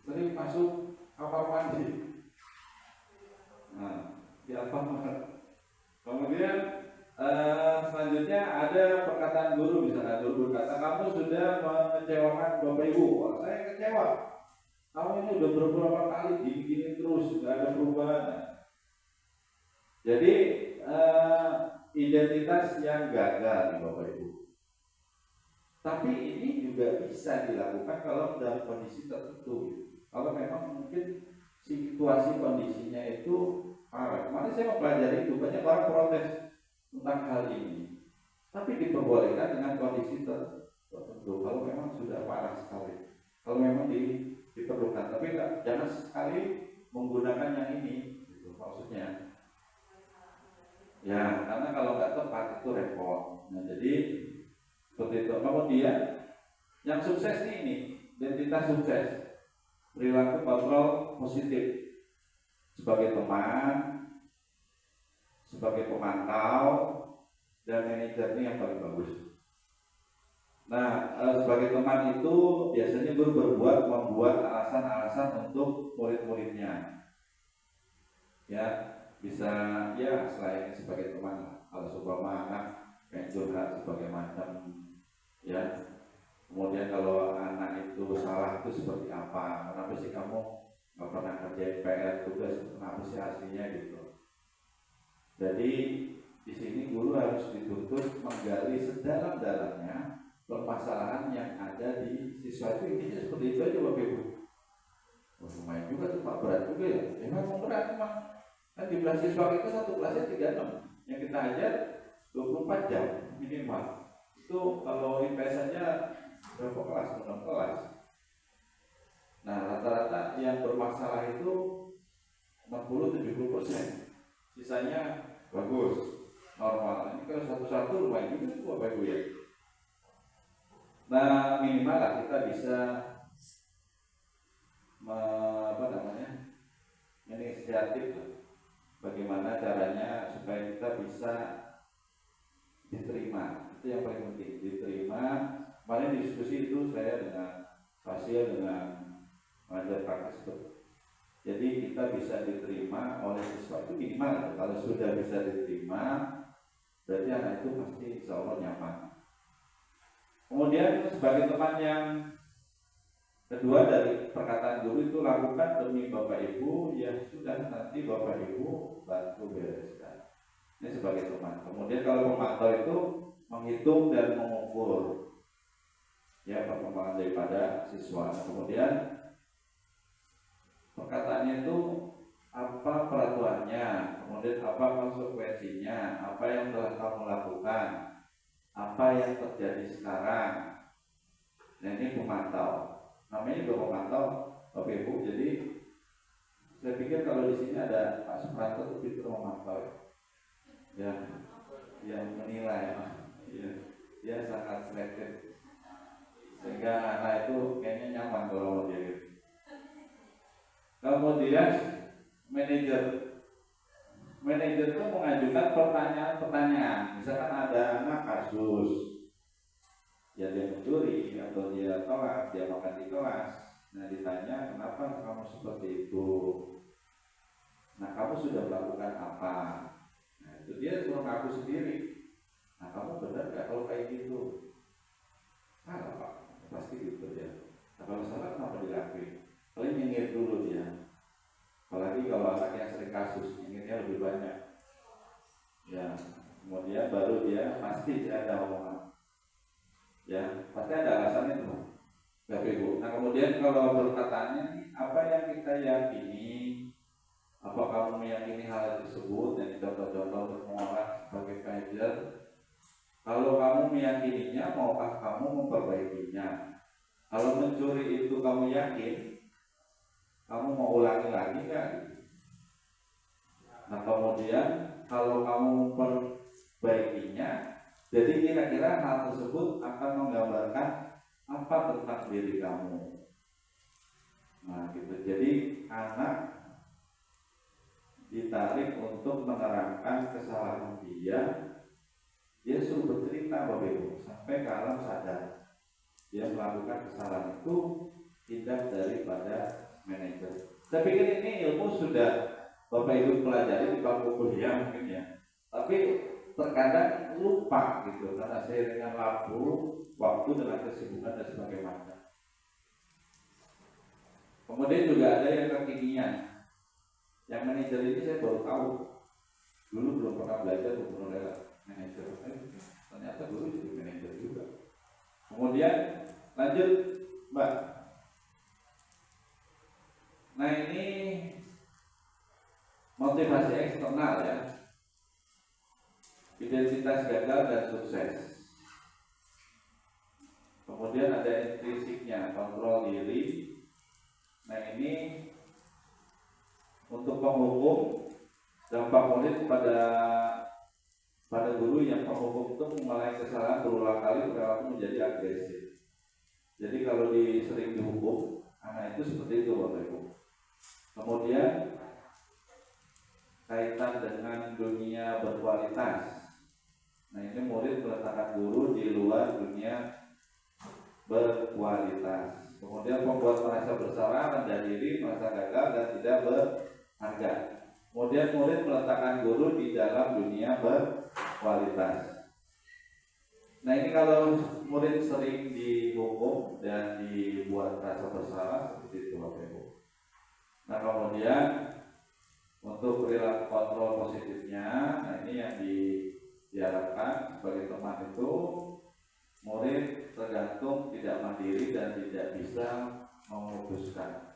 sering masuk kamar mandi. Nah, kemudian selanjutnya ada perkataan guru, misalnya guru berkata, kamu sudah mengecewakan Bapak Ibu. Oh, saya kecewa. Kamu ini udah beberapa kali gini-gini terus, nggak ada perubahan. Jadi identitas yang gagal nih Bapak Ibu. Tapi ini juga bisa dilakukan kalau dalam kondisi tertentu. Kalau memang mungkin situasi kondisinya itu parah. Kemarin saya mempelajari itu, banyak orang protes tentang hal ini. Tapi diperbolehkan dengan kondisi tertentu. Kalau memang sudah parah sekali, kalau memang diperlukan. Tapi jangan sekali menggunakan yang ini, gitu, maksudnya. Ya, karena kalau nggak tepat itu repot. Nah, jadi seperti itu. Kemudian yang sukses ini, identitas sukses, perilaku kontrol positif sebagai teman, sebagai pemantau, dan manajer ini yang paling bagus. Nah, sebagai teman itu biasanya guru membuat alasan-alasan untuk murid-muridnya. Ya, bisa ya selain sebagai teman, kalau seumpama anak kayak curhat sebagai macam, ya. Kemudian kalau anak itu salah itu seperti apa? Kenapa sih kamu nggak pernah kerjain PR tugas? Kenapa sih hasilnya gitu? Jadi di sini guru harus dituntut menggali sedalam-dalamnya permasalahan yang ada di siswa itu. Intinya seperti itu aja Bapak Ibu. Oh, lumayan juga tuh Pak, berat juga ya. Memang berat memang. Kan di kelas siswa kita satu kelasnya 36, yang kita ajar 24 jam minimal. Itu kalau IPS saja berapa kelas? 6 kelas. Nah rata-rata yang bermasalah itu 60-70%. Sisanya bagus, normal. Ini kalau satu-satu lumayan juga tuh Bapak Ibu ya. Nah minimal lah kita bisa inisiatif lah. Bagaimana caranya supaya kita bisa diterima, itu yang paling penting, diterima. Kemarin diskusi itu saya dengan Fasil, dengan pengajar praktis. Jadi kita bisa diterima oleh siswa itu minimal. Kalau sudah bisa diterima, berarti anak itu pasti insya Allah nyaman. Kemudian sebagai teman yang kedua dari perkataan guru itu, lakukan demi Bapak Ibu, ya sudah nanti Bapak Ibu bantu bereskan. Ini sebagai teman. Kemudian kalau pemantau itu menghitung dan mengukur ya perkembangan daripada siswa. Kemudian perkataannya itu apa peraturannya, kemudian apa konsekuensinya, apa yang telah kamu lakukan, apa yang terjadi sekarang. Nah ini pemantau. Namanya juga pemantau Bapak Ibu. Jadi saya pikir kalau di sini ada Pak Supranto itu memantau ya, yang menilai ya, dia sangat selektif sehingga anak itu kayaknya nyaman kalau dia gitu. Kemudian manajer itu mengajukan pertanyaan-pertanyaan. Misalkan ada anak kasus, ya dia mencuri atau dia telat, dia makan di kelas. Nah ditanya, kenapa kamu seperti itu? Nah kamu sudah melakukan apa? Nah itu dia suruh ngaku sendiri. Nah kamu benar nggak kalau kayak gitu? Salah Pak, pasti gitu ya. Nah kalau salah kenapa dilakuin? Paling nyengir dulu dia. Apalagi kalau anak yang sering kasus, nyengirnya lebih banyak. Ya, kemudian baru dia pasti ada omongan. Ya, pasti ada alasannya tuh. Bapak Ibu. Nah kemudian kalau perkataannya, apa yang kita yakini, apa kamu meyakini hal tersebut yang contoh-contoh untuk orang sebagai kajian? Kalau kamu meyakininya, maukah kamu memperbaikinya? Kalau mencuri itu kamu yakin, kamu mau ulangi lagi nggak? Nah kemudian kalau kamu memperbaikinya, jadi kira-kira hal tersebut akan menggambarkan apa tentang diri kamu. Nah gitu. Jadi anak ditarik untuk menerangkan kesalahan dia suruh bercerita Bapak Ibu sampai ke alam sadar. Dia melakukan kesalahan itu tindak daripada manajer. Saya pikir ini ilmu sudah Bapak Ibu pelajari di bangku kuliah mungkin ya. Tapi terkadang lupa gitu karena seiringan waktu dengan kesibukan dan sebagainya. Kemudian juga ada yang kekinian. Yang manajer ini saya baru tahu. Dulu belum pernah belajar untuk manajer. Ternyata dulu jadi manajer juga. Kemudian lanjut Mbak. Nah ini motivasi eksternal ya. Identitas gagal dan sukses. Kemudian ada intrinsiknya, kontrol diri. Nah ini untuk penghukum, dampak murid pada guru yang penghukum itu mengulangi kesalahan berulang kali perilaku menjadi agresif. Jadi kalau sering dihukum, anak itu seperti itu Bapak Ibu. Kemudian kaitan dengan dunia berkualitas. Nah ini murid meletakkan guru di luar dunia berkualitas. Kemudian membuat merasa bersalah, rendah diri, merasa gagal dan tidak berharga. Kemudian murid meletakkan guru di dalam dunia berkualitas. Nah ini kalau murid sering dihukum dan dibuat merasa bersalah seperti itu Bapak Ibu. Nah kemudian untuk perilaku kontrol positifnya, nah ini yang diharapkan sebagai teman itu murid tergantung tidak mandiri dan tidak bisa memutuskan.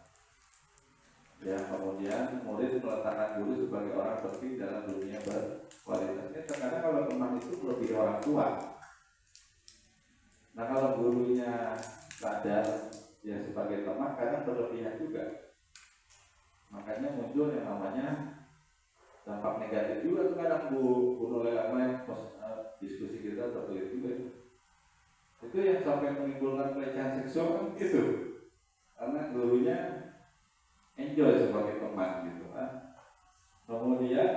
Ya kemudian murid meletakkan guru sebagai orang penting dalam dunia berkualitas. Terkadang kalau teman itu lebih orang tua. Nah kalau gurunya sadar ya sebagai teman kadang berlebihan juga. Makanya muncul yang namanya dampak negatif juga kadang guru lelaknya diskusi kita tertulis juga. Itu yang sampai menimbulkan pelecehan seksual kan gitu. Karena gurunya enjoy sebagai teman gitu kan. Kemudian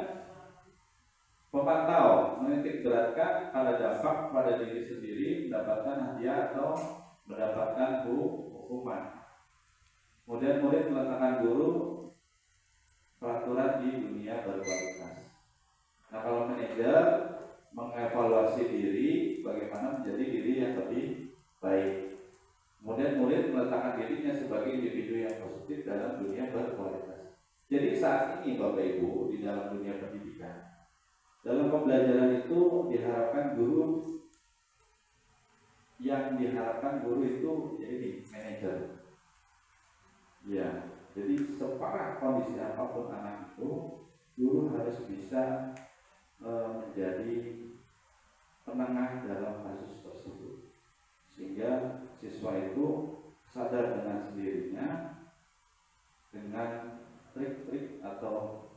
pemantau menitik beratkan pada dampak pada diri sendiri mendapatkan hadiah atau mendapatkan hukuman. Kemudian murid meletakkan guru peraturan di dunia berkualitas. Nah kalau manajer mengevaluasi diri bagaimana menjadi diri yang lebih baik. Kemudian murid meletakkan dirinya sebagai individu yang positif dalam dunia berkualitas. Jadi saat ini Bapak Ibu di dalam dunia pendidikan, dalam pembelajaran itu diharapkan guru itu jadi manajer. Ya, jadi separah kondisi apapun anak itu, guru harus bisa menjadi penengah dalam kasus tersebut, sehingga siswa itu sadar dengan sendirinya dengan trik-trik atau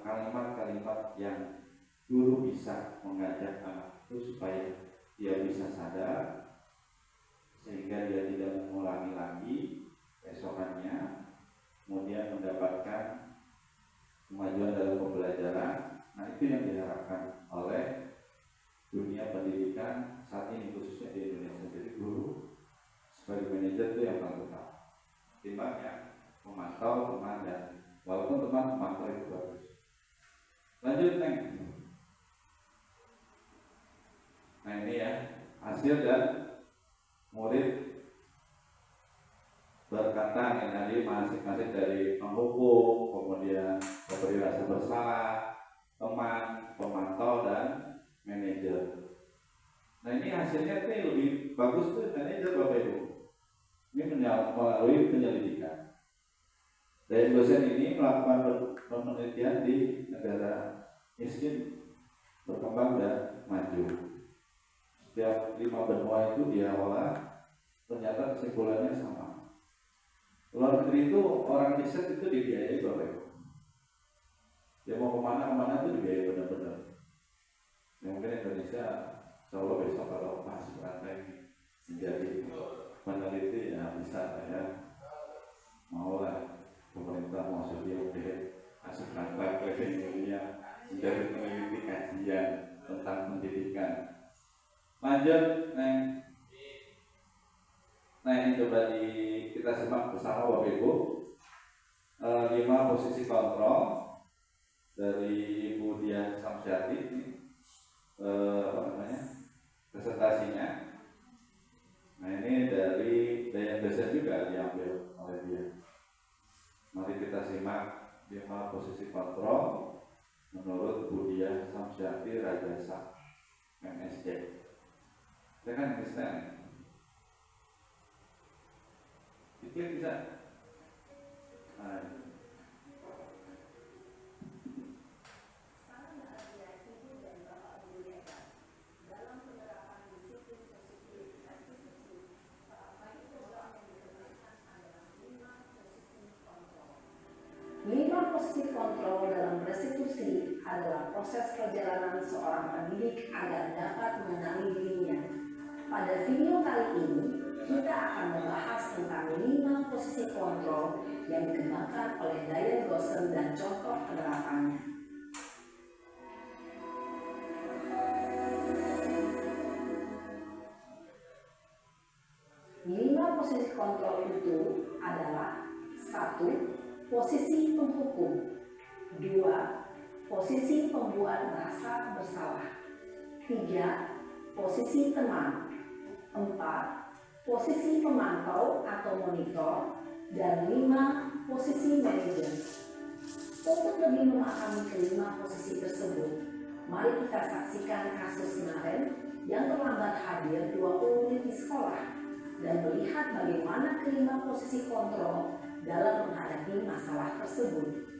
kalimat-kalimat yang guru bisa mengajak anak itu supaya dia bisa sadar, sehingga dia tidak mengulangi lagi esokannya, kemudian mendapatkan kemajuan dalam pembelajaran. Nah itu yang diharapkan oleh dunia pendidikan saat ini khususnya di Indonesia. Jadi guru sebagai manajer itu yang paling utama timbangnya memantau teman, dan walaupun teman memantau itu bagus. Lanjut Neng. hasil dan murid berkata mengenai masing-masing dari penghukum, kemudian pemberi rasa bersalah, teman, pemantau, dan manajer. Nah ini hasilnya ini lebih bagus tuh manajer Bapak Ibu. Ini melalui penyelidikan. Dari dosen ini melakukan penelitian di negara miskin, berkembang dan maju. Setiap 5 benua itu dia olah, ternyata kesimpulannya sama. Luar negeri itu orang riset itu dibiayai Bapak Ibu. Dia mau kemana itu dibiayai benar-benar. Ya, mungkin Indonesia insya Allah besok kalau masuk rantai menjadi peneliti ya bisa ya. Mau lah pemerintah mau sudah masuk rantai ke Indonesia menjadi peneliti kajian tentang pendidikan. Lanjut, nah ini coba kita simak bersama Bapak Ibu. 5 posisi kontrol dari Ibu Dian Samsyati, presentasinya. Nah ini dari daya dosen juga diambil oleh dia. Mari kita simak 5 posisi kontrol menurut Bu Dian Samsyati Rajasa MSc. Saya kan Kristen. Diklik bisa. Posisi kontrol dalam restitusi adalah proses perjalanan seorang pendidik agar dapat mengenali dirinya. Pada video kali ini, kita akan membahas tentang 5 posisi kontrol yang dikembangkan oleh Daya Gosen dan contoh penerapannya. Posisi kontrol itu adalah 1. Posisi penghukum. 2. Posisi pembuat merasa bersalah. 3. Posisi teman. 4. Posisi pemantau atau monitor. Dan 5. Posisi manajer. Untuk lebih memahami kelima posisi tersebut, mari kita saksikan kasus kemarin yang terlambat hadir 20 menit di sekolah dan melihat bagaimana kelima posisi kontrol dalam menghadapi masalah tersebut.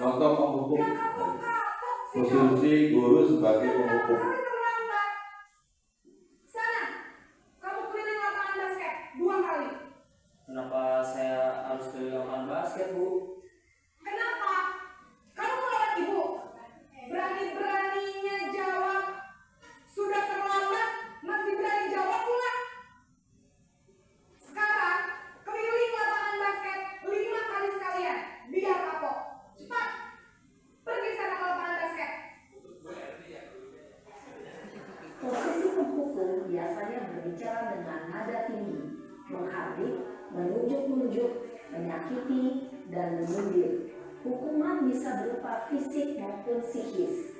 Contoh penghukum, posisi guru sebagai penghukum. Sana, kamu keliling lapangan basket 2 kali. Kenapa saya harus keliling lapangan basket, Bu? Kenapa? Kamu merawat ibu. Berani-beraninya jawab. Sudah terlambat, masih berani jawab pula. Sekarang, keliling lapangan basket 5 kali sekalian. Biar kapok. Cepat. Pergi sana ke lapangan basket. Posisi penghukum biasanya berbicara dengan nada tinggi, menghardik, menunjuk-nunjuk, menyakiti, dan menyindir. Hukuman bisa berupa fisik maupun psikis.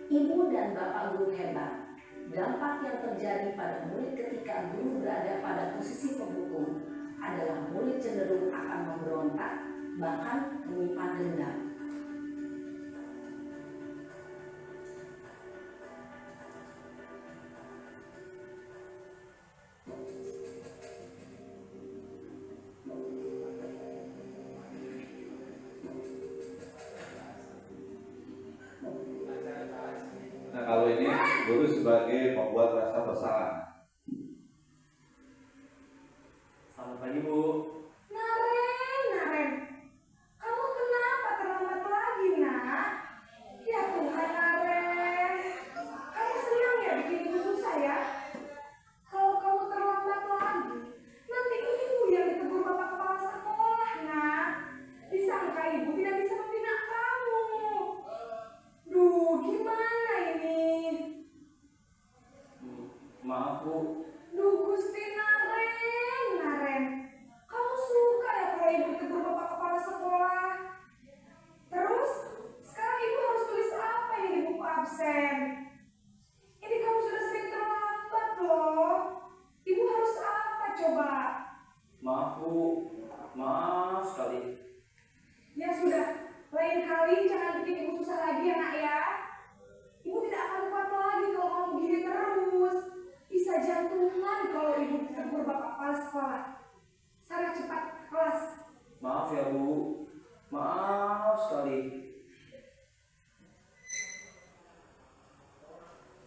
Ibu dan bapak guru hebat. Dampak yang terjadi pada murid ketika guru berada pada posisi penghukum adalah murid cenderung akan memberontak, bahkan menyimpan dendam. Nah kalau ini guru sebagai pembuat rasa bersalah. Selamat pagi Bu. Naren, kamu kenapa terlambat lagi, nak? Ya Tuhan, Naren, kamu senang ya bikin ibu susah ya? Kalau kamu terlambat lagi, nanti ibu yang ditegur bapak kepala sekolah, nak. Disangka ibu tidak bisa membina kamu. Duh, gimana ini? Maaf Bu. Duh, Gusti Naren, kamu suka ya kalau ibu tegur bapak kepala sekolah? Terus, sekarang ibu harus tulis apa ini di buku absen? Ini kamu sudah sering terlambat loh. Ibu harus apa coba? Maaf Bu. Maaf sekali. Ya sudah, lain kali jangan bikin ibu susah lagi ya nak ya. Ibu tidak akan kuat lagi kalau kamu begini terus. Bisa jantungan kalau ibu ditegur bapak kepala sekolah. Sana cepat ke kelas. Maaf ya Bu. Maaf sekali.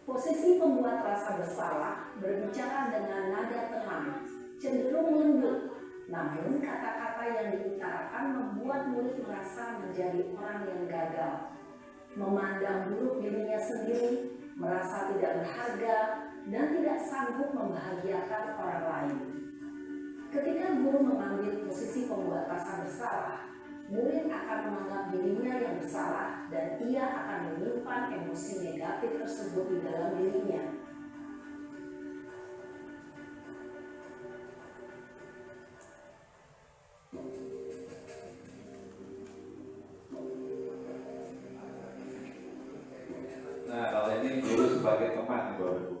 Posisi pembuat rasa bersalah berbicara dengan nada tenang, cenderung lembut. Namun kata-kata yang diutarakan membuat murid merasa menjadi orang yang gagal, memandang buruk dirinya sendiri, merasa tidak berharga, dan tidak sanggup membahagiakan orang lain. Ketika guru mengambil posisi pembuat rasa bersalah, murid akan menganggap dirinya yang bersalah dan ia akan menyimpan emosi negatif tersebut di dalam dirinya. Nah, kalau ini guru sebagai teman, Bapak Ibu.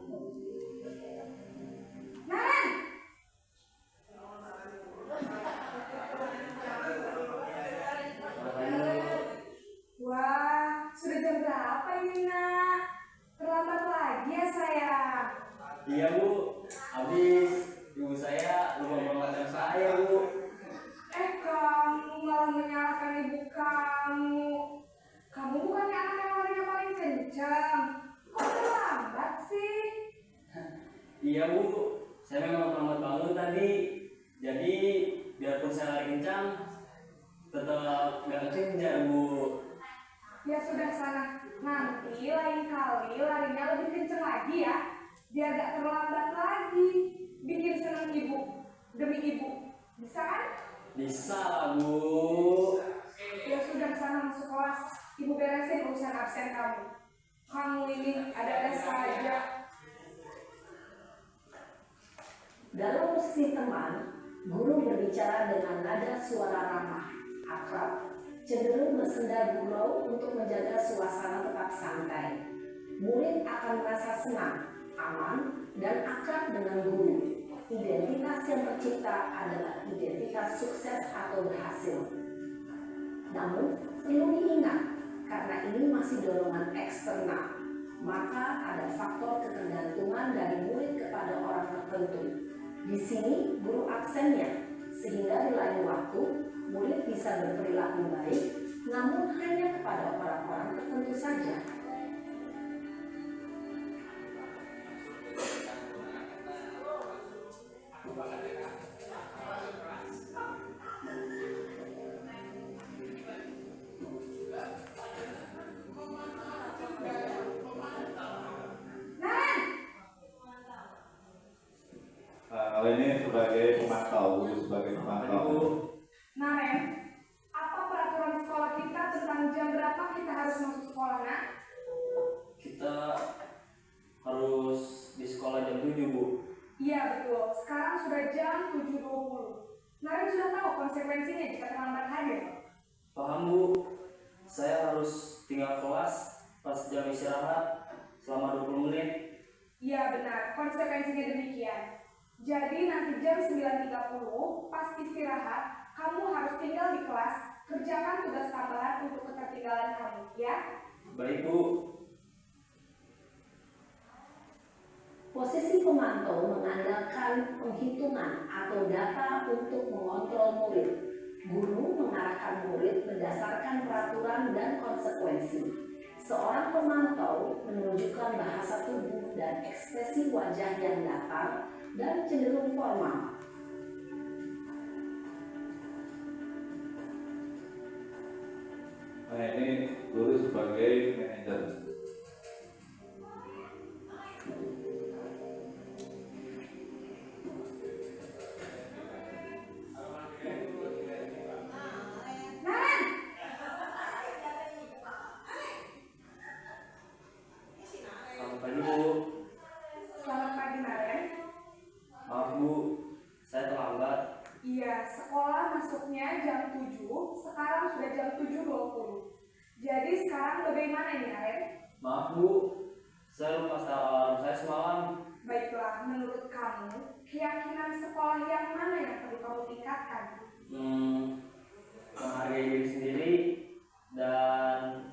Naren! Selamat pagi Bu. Wah, sudah jam berapa ini nak? Terlambat lagi ya sayang. Iya Bu. Habis ibu saya lupa mengajar saya Bu. Kamu malah menyalahkan ibu kamu. Kamu bukannya anak yang larinya paling kencang. Kok terlambat sih? Iya Bu. Saya memang terlambat bangun tadi. Jadi biarpun saya lari kencang, tetap gak kejar Bu. Ya sudah sana. Nanti lain kali larinya lebih kencang lagi ya. Biar gak terlambat lagi. Bikin senang ibu. Demi ibu. Bisa kan? Bisa lah Bu. Ya sudah sana masuk kelas. Ibu beresin urusan absen kamu. Kamu ini ada-ada saja. Dalam posisi teman, guru berbicara dengan nada suara ramah, akrab, cenderung bersenda gurau untuk menjaga suasana tetap santai. Murid akan merasa senang, aman, dan akrab dengan guru. Identitas yang tercipta adalah identitas sukses atau berhasil. Namun, perlu diingat, karena ini masih dorongan eksternal, maka ada faktor ketergantungan dari murid kepada orang tertentu. Di sini, guru absennya, sehingga di lain waktu, murid bisa berperilaku baik, namun hanya kepada orang-orang tertentu saja. Kalau ini sebagai pemantau, guru sebagai pemantau. Naren, apa peraturan sekolah kita tentang jam berapa kita harus masuk sekolah, nak? Kita harus di sekolah jam 7 Bu. Iya betul, sekarang sudah jam 7.20. Naren sudah tahu konsekuensinya jika terlambat hadir. Paham Bu. Saya harus tinggal kelas pas jam istirahat selama 20 menit. Iya benar, konsekuensinya demikian. Jadi nanti jam 9.30 pas istirahat, kamu harus tinggal di kelas, kerjakan tugas tambahan untuk ketertinggalan kamu, ya? Baik Bu. Posisi pemantau mengandalkan penghitungan atau data untuk mengontrol murid. Guru mengarahkan murid berdasarkan peraturan dan konsekuensi. Seorang pemantau menunjukkan bahasa tubuh dan ekspresi wajah yang datar dan cenderung formal. Nah, ini guru sebagai manajer. Selamat pagi Bu. Selamat pagi Naren. Maaf Bu, saya terlambat. Iya, sekolah masuknya jam 7, sekarang sudah jam 7.20. Jadi sekarang bagaimana ini Naren? Maaf Bu, saya lupa setel alarm saya semalam. Baiklah, menurut kamu, keyakinan sekolah yang mana yang perlu kamu tingkatkan? Menghargai diri sendiri dan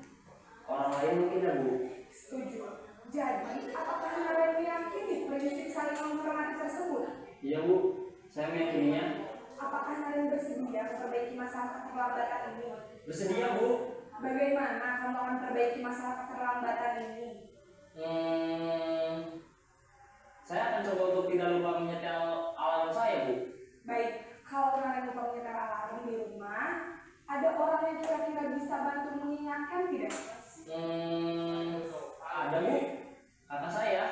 orang lain mungkin ya Bu. Setuju. Jadi, apakah Naren meyakini prinsip saling menghormati tersebut? Iya Bu, saya meyakininya. Apakah Naren bersedia memperbaiki masalah keterlambatan ini? Bersedia Bu. Bagaimana kamu akan memperbaiki masalah keterlambatan ini? Saya akan coba untuk tidak lupa menyetel alarm saya Bu. Baik, kalau Naren lupa menyetel alarm di rumah, ada orang yang kira-kira bisa bantu mengingatkan tidak? Ada Bu, kakak saya,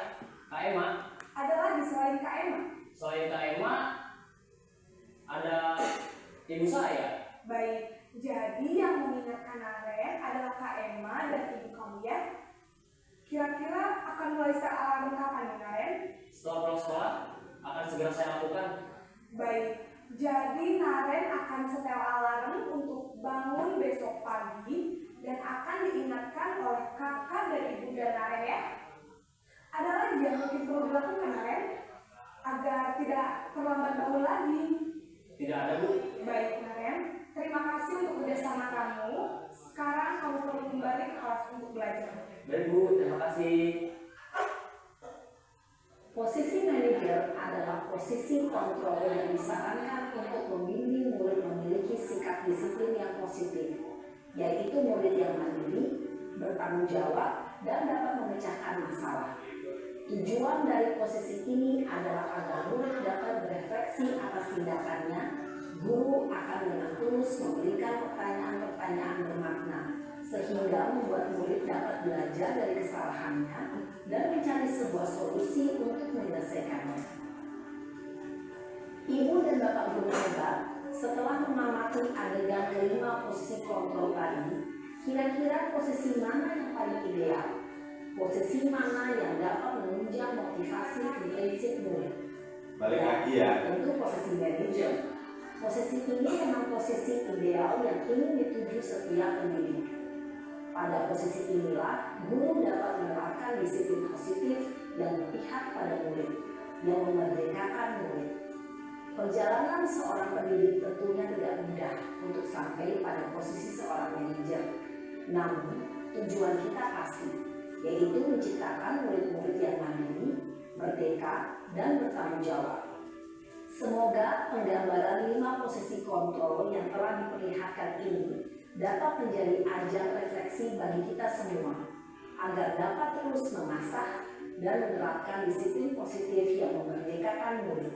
Kak Emma. Ada lagi selain Kak Emma? Selain Kak Emma, ada ibu saya. Baik, jadi yang mengingatkan Naren adalah Kak Emma dan ibu kamu ya? Kira-kira akan mulai set alarm kapan nih Naren? Setelah pulang sekolah, akan segera saya lakukan. Baik, jadi Naren akan setel alarm untuk bangun besok pagi dan akan diingatkan oleh kakak dan ibu dan Naren ya. Ada lagi yang mungkin perlu dilakukan Naren agar tidak terlambat bangun lagi. Tidak ada Bu. Baik Naren, terima kasih untuk kerjasama kamu. Sekarang kamu perlu kembali ke kelas untuk belajar. Baik Bu, terima kasih. Posisi manajer adalah posisi kontrol yang disarankan untuk membimbing murid memiliki sikap disiplin yang positif, yaitu murid yang mandiri, bertanggung jawab, dan dapat memecahkan masalah. Tujuan dari posisi ini adalah agar murid dapat berefleksi atas tindakannya. Guru akan dengan tulus memberikan pertanyaan-pertanyaan bermakna, sehingga membuat murid dapat belajar dari kesalahannya dan mencari sebuah solusi untuk menyelesaikannya. Ibu dan bapak guru hebat, setelah mengamati adegan kelima posisi kontrol tadi, kira-kira posisi mana yang paling ideal? Posisi mana yang dapat menunjang motivasi dan prinsip murid? Balik lagi ya. Tentu posisi manajer. Posisi ini memang posisi ideal yang ingin dituju setiap pendidik. Pada posisi inilah, guru dapat menerapkan disiplin positif yang berpihak pada murid, yang memerdekakan murid. Perjalanan seorang pendidik tentunya tidak mudah untuk sampai pada posisi seorang manajer. Namun, tujuan kita pasti, yaitu menciptakan murid-murid yang mandiri, merdeka, dan bertanggung jawab. Semoga penggambaran 5 posisi kontrol yang telah diperlihatkan ini dapat menjadi ajang refleksi bagi kita semua, agar dapat terus mengasah dan menerapkan disiplin positif yang memerdekakan murid.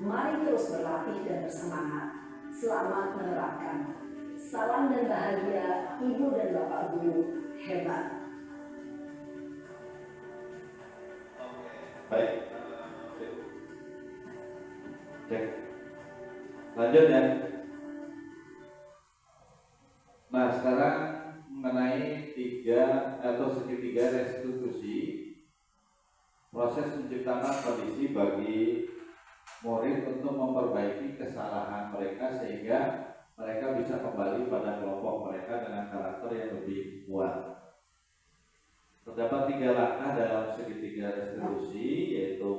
Mari terus berlatih dan bersemangat. Selamat menerapkan. Salam dan bahagia Ibu dan Bapak Guru hebat. Baik. Cek. Lanjut ya. Nah, sekarang mengenai segitiga restitusi, proses menciptakan kondisi bagi murid untuk memperbaiki kesalahan mereka sehingga mereka bisa kembali pada kelompok mereka dengan karakter yang lebih kuat. Terdapat 3 langkah dalam segitiga restitusi, yaitu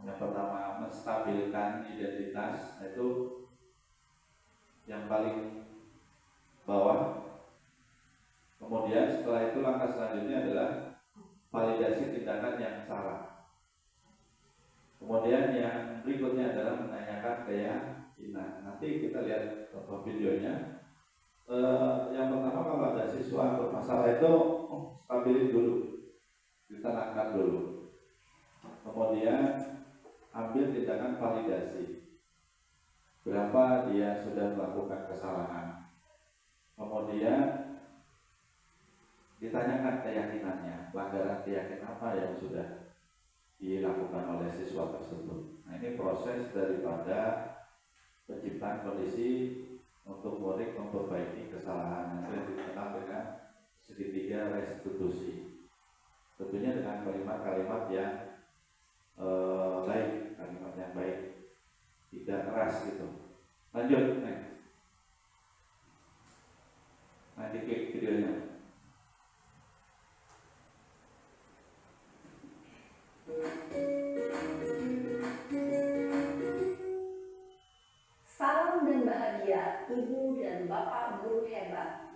yang pertama menstabilkan identitas, yaitu yang paling bawah. Kemudian setelah itu langkah selanjutnya adalah validasi tindakan yang salah. Kemudian yang berikutnya adalah menanyakan keyakinan. Nanti kita lihat contoh videonya. Yang pertama kalau ada siswa bermasalah itu stabilin dulu, ditenangkan dulu. Kemudian ambil tindakan validasi. Berapa dia sudah melakukan kesalahan. Kemudian ditanyakan keyakinannya, pelanggaran keyakinan apa yang sudah dilakukan oleh siswa tersebut. Nah, ini proses daripada penciptaan kondisi untuk murid memperbaiki kesalahan yang dikenal dengan segitiga restitusi. Tentunya dengan kalimat-kalimat yang baik, kalimat yang baik, tidak keras gitu. Lanjut, nanti klik videonya. Salam dan bahagia Ibu dan Bapak guru hebat.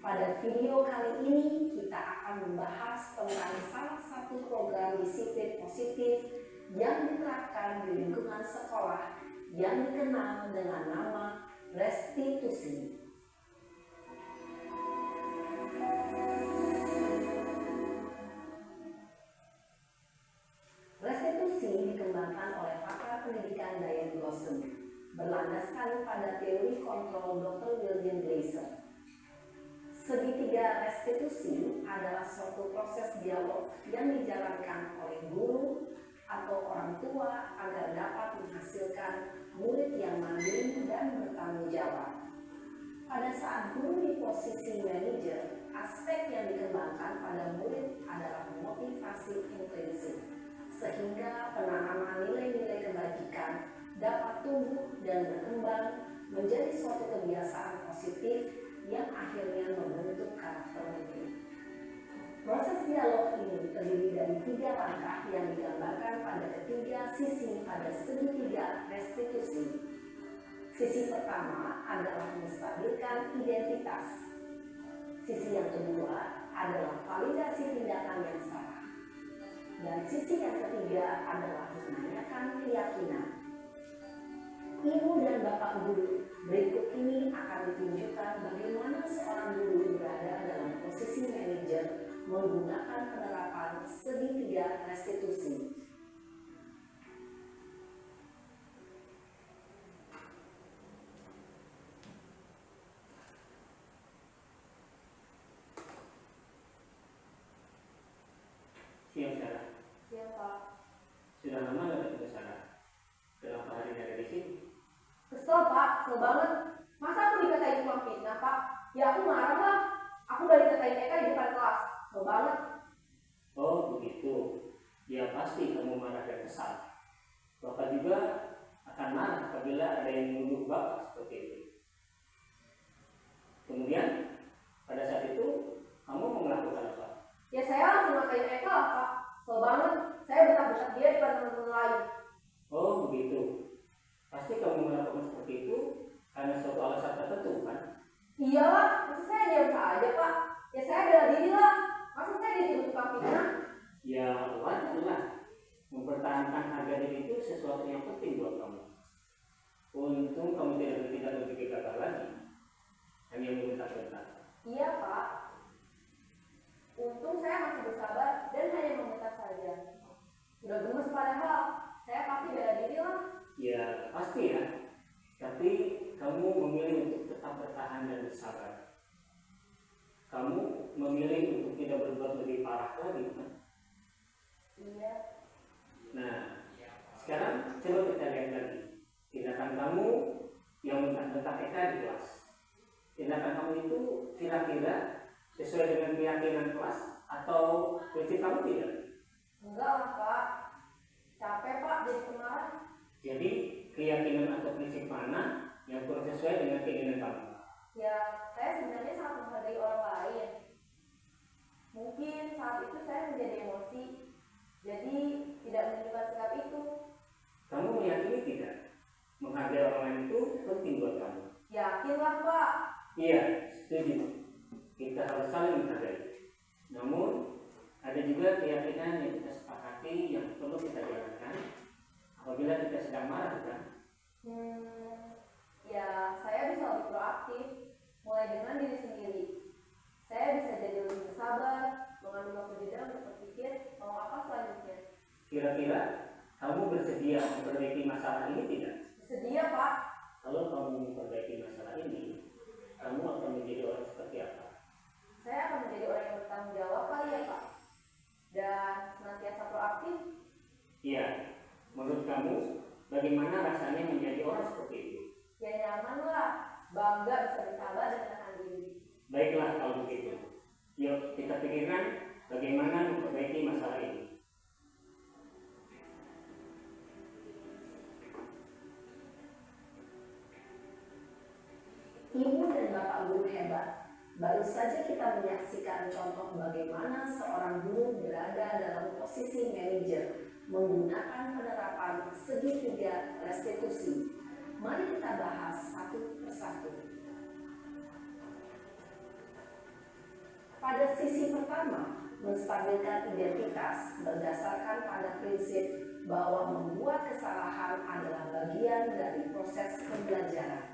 Pada video kali ini kita akan membahas tentang salah satu program disiplin positif yang diterapkan di lingkungan sekolah yang dikenal dengan nama restitusi. Restitusi dikembangkan oleh pakar pendidikan Diane Blossom, berlandaskan pada teori kontrol Dr. William Glaser. Segitiga restitusi adalah suatu proses dialog yang dijalankan oleh guru atau orang tua agar dapat menghasilkan murid yang mandiri dan bertanggung jawab. Pada saat guru di posisi manajer, aspek yang dikembangkan pada murid adalah motivasi intrinsik, sehingga penanaman nilai-nilai kebajikan dapat tumbuh dan berkembang menjadi suatu kebiasaan positif yang akhirnya membentuk karakter murid. Proses dialog ini terdiri dari 3 langkah yang digambarkan pada ketiga sisi pada segitiga restitusi. Sisi pertama adalah menstabilkan identitas. Sisi yang kedua adalah validasi tindakan yang salah. Dan sisi yang ketiga adalah menanyakan keyakinan. Ibu dan Bapak guru, berikut ini akan ditunjukkan bagaimana seorang guru berada dalam posisi manajer menggunakan penerapan segitiga restitusi. Siap, Sarah. Siap, Pak. Sudah lama nggak ketemu Sarah? Kenapa hari ini ada di sini? Kesel, Pak. Kesel banget. Masa aku dikatain tukang fitnah, Pak? Ya aku marah lah. Aku udah dikatain Eka di depan kelas. Kesel banget. Oh begitu. Ya pasti kamu marah dan kesal. Bapak juga akan marah apabila ada yang menuduh Bapak seperti itu. Kemudian pada saat itu kamu mau melakukan apa? Ya saya langsung ngatain Eka lah, Pak. Kesel banget. Saya betah-betah dia di depan teman-teman lain. Oh begitu. Pasti kamu melakukan seperti itu karena suatu alasan tertentu kan? Iyalah, masa saya diam saja, Pak? Ya saya bela diri lah. Masa saya dituduh tukang fitnah? Ya wajar lah. Mempertahankan harga diri itu sesuatu yang penting buat kamu. Untung kamu tidak bertindak lebih gagal lagi. Hanya membentak-bentak. Iya, Pak. Untung saya masih bersabar dan hanya membentak saja. Sudah gemes padahal. Saya pasti bela diri lah. Ya pasti ya. Tapi kamu memilih untuk tetap bertahan dan bersabar. Kamu memilih untuk tidak berbuat lebih parah lagi kan? Iya. Nah, sekarang coba kita lihat lagi tindakan kamu yang bentak-bentak Eka di kelas. Tindakan kamu itu kira-kira sesuai dengan keyakinan kelas atau prinsip kamu tidak? Enggak lah, Pak. Capek, Pak, jadi pemarah. Jadi keyakinan atau prinsip mana yang kurang sesuai dengan keinginan kamu? Ya, saya sebenarnya sangat menghargai orang lain. Mungkin saat itu saya menjadi emosi, jadi tidak menunjukkan sikap itu. Kamu meyakini tidak? Menghargai orang lain itu penting buat kamu. Yakinlah, Pak. Iya, setuju. Kita harus saling menghargai. Namun, ada juga keyakinan yang kita sepakati yang perlu kita jalankan apabila kita sedang marah, kan? Ya, saya bisa lebih proaktif. Mulai dengan kalau kamu memperbaiki masalah ini, kamu akan menjadi orang seperti apa? Saya akan menjadi orang yang bertanggung jawab kali ya Pak, dan senantiasa proaktif. Iya, menurut kamu bagaimana rasanya menjadi orang seperti itu? Ya nyaman lah, bangga bisa bersahabat dan menahan diri. Baiklah kalau begitu. Yuk kita pikirkan bagaimana memperbaiki masalah ini. Ibu dan Bapak guru hebat. Baru saja kita menyaksikan contoh bagaimana seorang guru berada dalam posisi manajer menggunakan penerapan segitiga restitusi. Mari kita bahas satu persatu. Pada sisi pertama, menstabilkan identitas berdasarkan pada prinsip bahwa membuat kesalahan adalah bagian dari proses pembelajaran.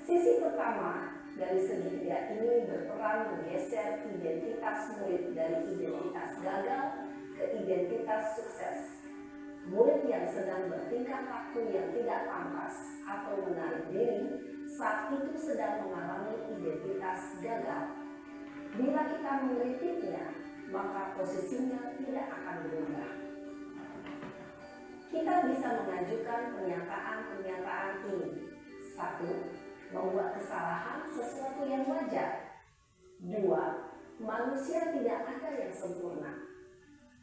Sisi pertama dari segitiga ini berperan menggeser identitas murid dari identitas gagal ke identitas sukses. Murid yang sedang bertingkah laku yang tidak pantas atau menarik diri saat itu sedang mengalami identitas gagal. Bila kita mengkritiknya, maka posisinya tidak akan berubah. Kita bisa mengajukan pernyataan-pernyataan ini. 1. Membuat kesalahan sesuatu yang wajar. 2. Manusia tidak ada yang sempurna.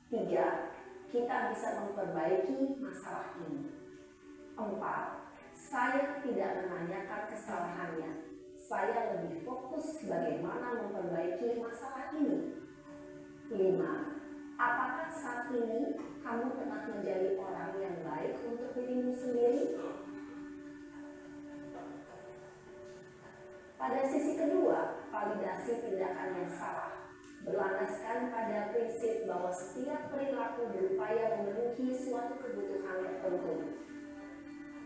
3. Kita bisa memperbaiki masalah ini. 4. Saya tidak menanyakan kesalahannya. Saya lebih fokus bagaimana memperbaiki masalah ini. 5. Apakah saat ini kamu tengah menjadi orang yang baik untuk dirimu sendiri? Pada sisi kedua, validasi tindakan yang salah berlandaskan pada prinsip bahwa setiap perilaku berupaya memenuhi suatu kebutuhan tertentu.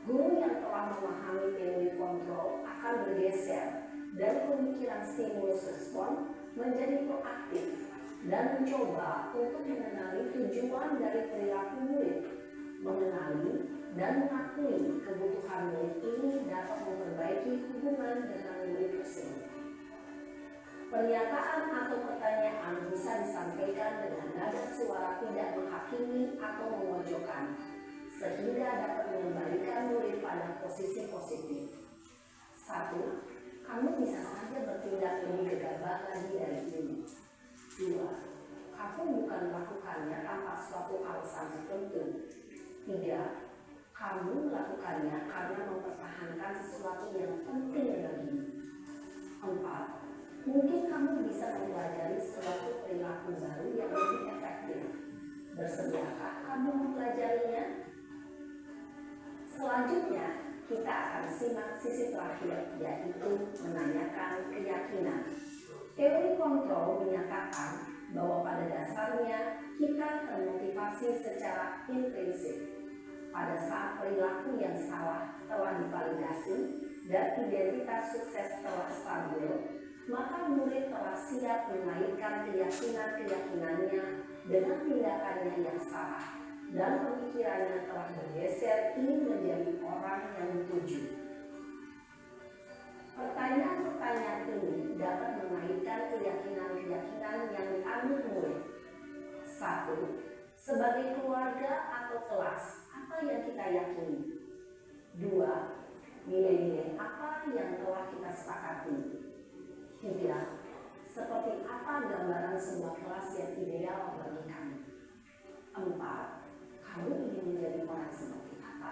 Guru yang telah memahami teori kontrol akan bergeser dari pemikiran stimulus respon menjadi proaktif dan mencoba untuk mengenali tujuan dari perilaku murid, mengenali dan mengakui kebutuhan murid ini dapat memperbaiki hubungan dengan murid tersebut. Pernyataan atau pertanyaan bisa disampaikan dengan nada suara tidak menghakimi atau memojokkan, sehingga dapat mengembalikan murid pada posisi positif. 1. Kamu bisa saja bertindak lebih gegabah lagi dari ini. 2. Kamu bukan melakukannya tanpa suatu alasan tertentu. 3. Kamu melakukannya karena mempertahankan sesuatu yang penting bagimu. 4. Mungkin kamu bisa mempelajari suatu perilaku baru yang lebih efektif. Bersediakah kamu mempelajarinya? Selanjutnya, kita akan simak sisi terakhir, yaitu menanyakan keyakinan. Teori kontrol menyatakan bahwa pada dasarnya kita termotivasi secara intrinsik. Pada saat perilaku yang salah telah divalidasi dan identitas sukses telah stabil, maka murid telah siap mengaitkan keyakinan-keyakinannya dengan tindakannya yang salah, dan pemikirannya telah bergeser ingin menjadi orang yang dituju. Pertanyaan-pertanyaan ini dapat mengaitkan keyakinan-keyakinan yang diambil murid. 1. Sebagai keluarga atau kelas, apa yang kita yakini? 2. Nilai-nilai apa yang telah kita sepakati? 3. Seperti apa gambaran sebuah kelas yang ideal bagi kami? 4. Kamu ingin menjadi orang seperti apa?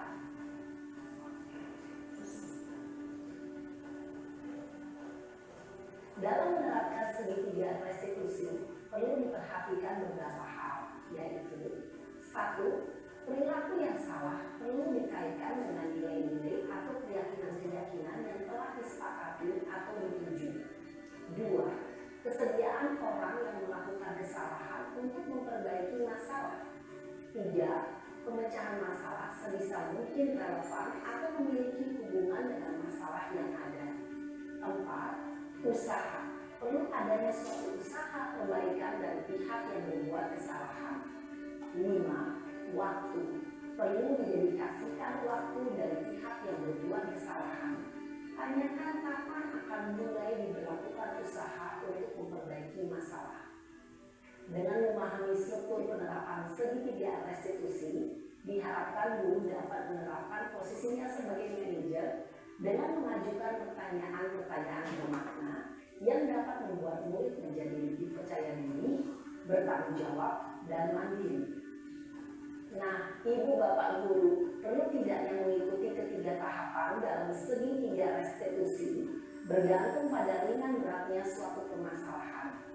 Dalam menerapkan segitiga restitusi, perlu diperhatikan beberapa hal, yaitu 1. Perilaku yang salah perlu dikaitkan dengan nilai-nilai atau keyakinan-keyakinan yang telah disepakati atau dituju. 2. Kesediaan orang yang melakukan kesalahan untuk memperbaiki masalah. 3. Pemecahan masalah sebisa mungkin relevan atau memiliki hubungan dengan masalah yang ada. 4. Usaha. Perlu adanya suatu usaha perbaikan dari pihak yang membuat kesalahan. 5. Waktu. Perlu didedikasikan waktu dari pihak yang permasalahan, tanyakan kapan akan mulai diberlakukan usaha untuk memperbaiki masalah. Dengan memahami struktur penerapan segitiga restitusi, diharapkan guru dapat menerapkan posisinya sebagai manajer dengan mengajukan pertanyaan-pertanyaan bermakna yang dapat membuat murid menjadi lebih percaya diri, bertanggung jawab, dan mandiri. Nah, Ibu Bapak Guru, perlu tidaknya mengikuti ketiga tahapan dalam segitiga restitusi bergantung pada ringan beratnya suatu permasalahan.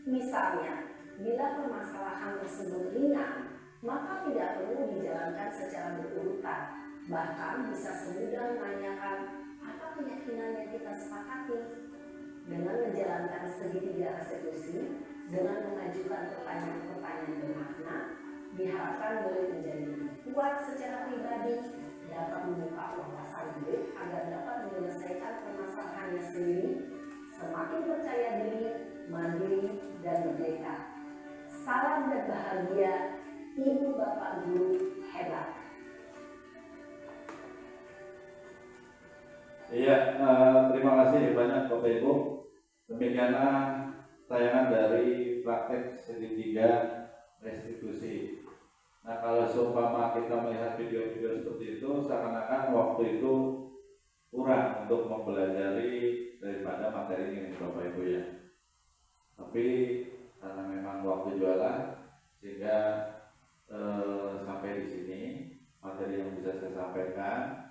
Misalnya, bila permasalahan tersebut ringan, maka tidak perlu dijalankan secara berurutan. Bahkan bisa semudah menanyakan apa keyakinan yang kita sepakati. Dengan menjalankan segitiga restitusi, dengan mengajukan pertanyaan-pertanyaan bermakna, diharapkan boleh menjadi lebih kuat secara pribadi, dapat membuka wawasan murid agar dapat menyelesaikan permasalahannya sendiri, semakin percaya diri, mandiri, dan merdeka. Salam dan bahagia, Ibu Bapak Guru hebat. Iya, terima kasih banyak Bapak Ibu. Demikianlah tayangan dari praktek segitiga restitusi. Nah, kalau seumpama kita melihat video-video seperti itu, seakan-akan waktu itu kurang untuk mempelajari daripada materi ini, Bapak Ibu ya. Tapi karena memang waktu jualan, sehingga sampai di sini materi yang bisa saya sampaikan.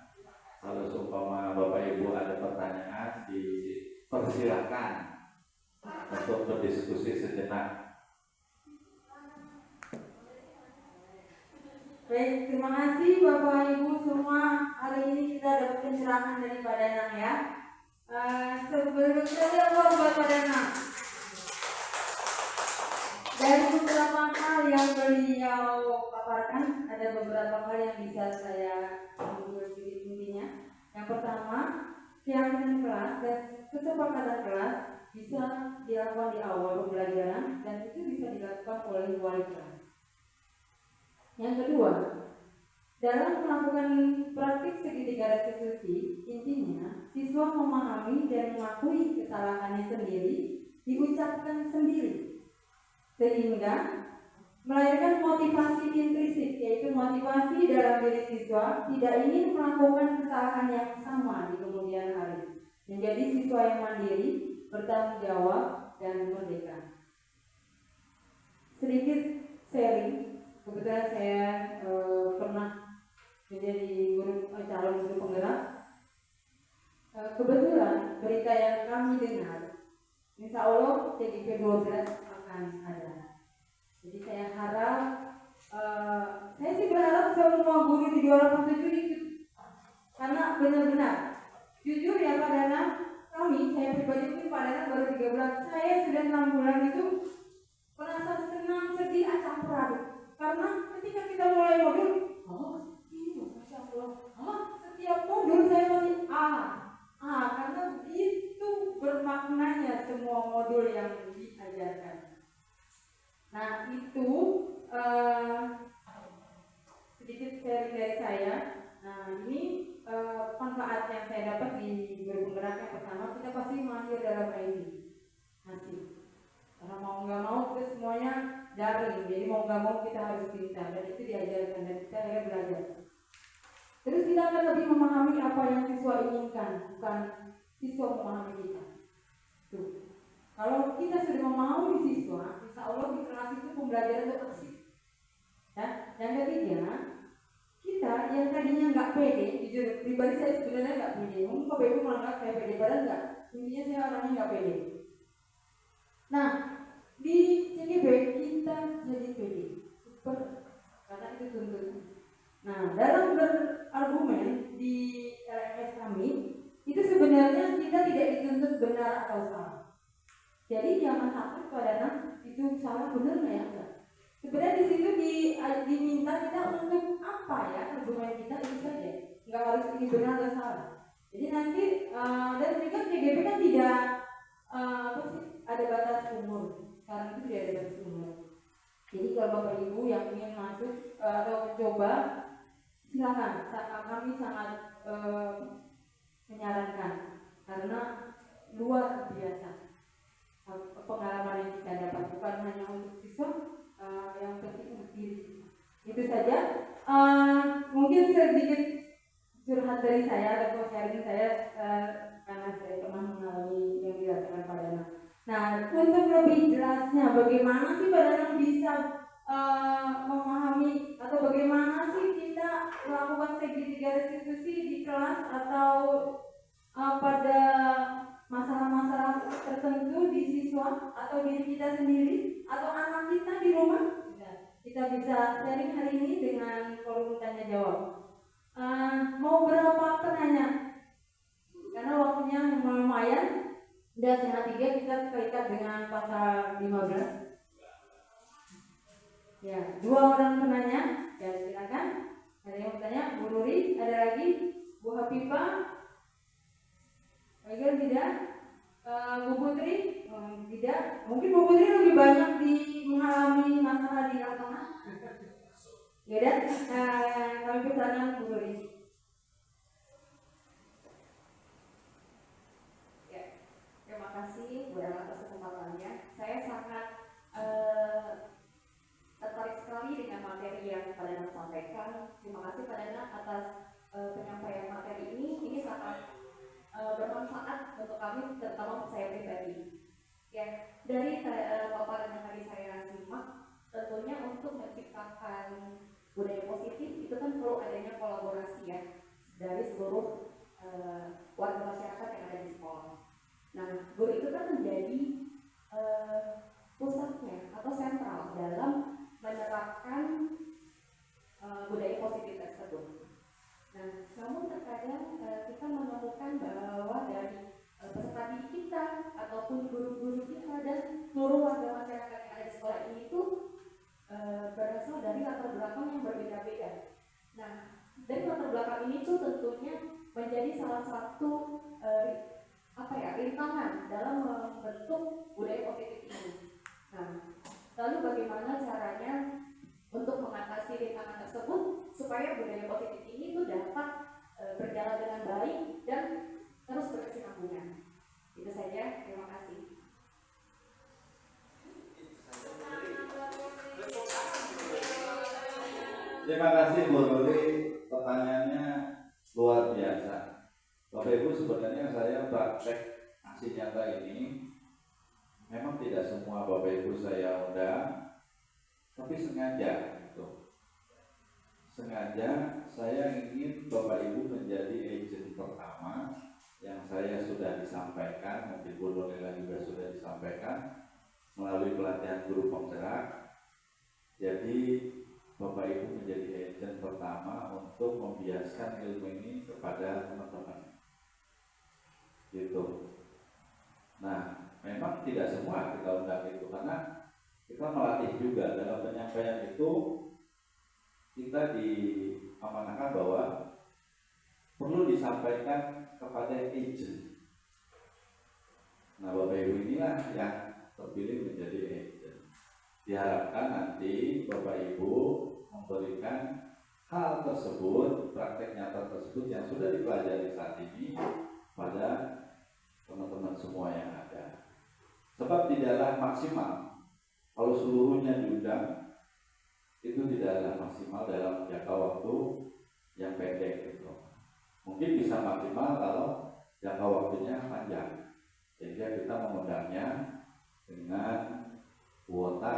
Kalau seumpama Bapak Ibu ada pertanyaan, dipersilakan untuk berdiskusi sejenak. Baik, terima kasih Bapak Ibu semua. Hari ini kita dapat pencerahan dari Pak Danang ya. Sebelum saya buat Pak Danang, dari beberapa hal yang beliau paparkan, ada beberapa hal yang bisa saya ambil sedikit intinya. Yang pertama, keyakinan kelas dan kesepakatan kelas bisa dilakukan di awal pembelajaran dan itu bisa dilakukan oleh wali kelas. Yang kedua, dalam melakukan praktik segitiga restitusi, intinya siswa memahami dan mengakui kesalahannya sendiri, diucapkan sendiri, sehingga melahirkan motivasi intrinsik, yaitu motivasi dalam diri siswa tidak ingin melakukan kesalahan yang sama di kemudian hari, menjadi siswa yang mandiri, bertanggung jawab, dan merdeka. Sedikit sharing, kebetulan saya pernah menjadi calon guru penggerak. Kebetulan berita yang kami dengar, insya Allah TGP 12 akan ada. Jadi saya harap, saya sih berharap semua guru di 287 ikut, karena benar-benar jujur ya Pak Dana, saya pribadi itu Pak Dana baru 3 bulan, saya sudah 6 bulan itu merasa senang, sedih, acak aduk. Karena ketika kita mulai modul, ini Masya Allah, setiap modul saya masih karena begitu bermaknanya semua modul yang diajarkan. Nah itu sedikit sharing dari saya. Nah ini manfaat yang saya dapat di guru penggerak. Yang pertama, kita pasti mahir dalam IT masih, karena mau nggak mau kita semuanya daring, jadi mau nggak mau kita harus pintar dan itu diajarkan dan kita akhirnya belajar. Terus kita akan lebih memahami apa yang siswa inginkan, bukan siswa memahami kita. Tuh. Kalau kita sudah memahami siswa, insya Allah di kelas itu pembelajaran itu asik. Ya. Yang ketiga, kita yang tadinya nggak pede, jujur pribadi saya sebenarnya nggak pede. Mungkin Bapak Ibu menganggap saya pede, padahal nggak. Intinya saya orangnya nggak pede. Nah, di CGB kita jadi pede, super, karena itu tuntut. Nah, dalam berargumen di LMS kami, itu sebenarnya kita tidak dituntut benar atau salah. Jadi jangan takut pada itu salah benar nggak ya enggak. Sebenarnya di situ diminta kita untuk apa ya, argumen kita itu saja, nggak harus ini benar atau salah. Jadi nanti dan juga CGB kan tidak ada batas umur. Sekarang itu tidak ada batas umur. Jadi kalau Bapak Ibu yang ingin masuk atau mencoba, silakan. Kami sangat menyarankan karena luar biasa pengalaman yang kita dapat, bukan hanya untuk siswa, yang penting untuk diri. Itu saja. Mungkin sedikit curhat dari saya atau sharing saya karena saya pernah mengalami yang dirasakan Pak Danang. Nah, untuk lebih jelasnya bagaimana sih Pak Danang bisa memahami atau bagaimana sih kita melakukan segitiga restitusi di kelas atau pada masalah-masalah tertentu di siswa atau diri kita sendiri atau anak kita di rumah. Kita bisa sharing hari ini dengan forum tanya jawab. Mau berapa penanya? Karena waktunya lumayan. Dan setengah 3 kita terikat dengan pasal 15. Ya, 2 orang penanya. Ya, silakan. Ada yang bertanya? Bu Nuri, ada lagi? Bu Hafifah? Agar tidak? Bu Putri? Tidak. Mungkin Bu Putri lebih banyak mengalami masalah di lapangan. Ya dan kami persilakan Bu Nuri. Ya, terima kasih Bu Danang atas kesempatannya. Saya sangat tertarik sekali dengan materi yang Pak Danang sampaikan. Terima kasih Pak Danang atas penyampaian materi ini. Ini sangat bermanfaat untuk kami, terutama untuk saya pribadi. Ya, dari paparan yang tadi saya simak, tentunya untuk menciptakan budaya positif itu kan perlu adanya kolaborasi ya dari seluruh warga masyarakat yang ada di sekolah. Nah, guru itu kan menjadi pusatnya atau sentral dalam menerapkan budaya positif tersebut. Nah, namun terkadang kita menemukan bahwa dari peserta didik kita ataupun guru-guru kita dan seluruh warga masyarakat yang ada di sekolah ini itu berasal dari latar belakang yang berbeda-beda. Nah, dari latar belakang ini tuh tentunya menjadi salah satu rintangan dalam membentuk budaya positif ini. Nah, lalu bagaimana caranya untuk mengatasi rintangan tersebut supaya budaya positif ini tuh dapat berjalan dengan baik dan terus berkesinambungan. Itu saja, terima kasih. Terima kasih Bu Nuri, pertanyaannya luar biasa. Bapak Ibu, sebenarnya saya praktek aksi nyata ini memang tidak semua Bapak Ibu saya undang, tapi sengaja gitu. Sengaja saya ingin Bapak Ibu menjadi agent pertama yang saya sudah disampaikan, mungkin Bu Nurila juga sudah disampaikan melalui pelatihan guru penggerak. Jadi Bapak Ibu menjadi agent pertama untuk membiaskan ilmu ini kepada teman-teman. Gitu. Nah, memang tidak semua kita undang itu karena kita melatih juga dalam penyampaian itu. Kita diamanahkan bahwa perlu disampaikan kepada agent. Nah, Bapak Ibu inilah yang terpilih menjadi agent. Diharapkan nanti Bapak Ibu memberikan hal tersebut, praktek nyata tersebut yang sudah dipelajari saat ini pada teman-teman semua yang ada. Sebab tidaklah maksimal kalau seluruhnya diundang, itu tidaklah maksimal dalam jangka waktu yang pendek gitu. Mungkin bisa maksimal kalau jangka waktunya panjang, sehingga kita mengundangnya dengan kuota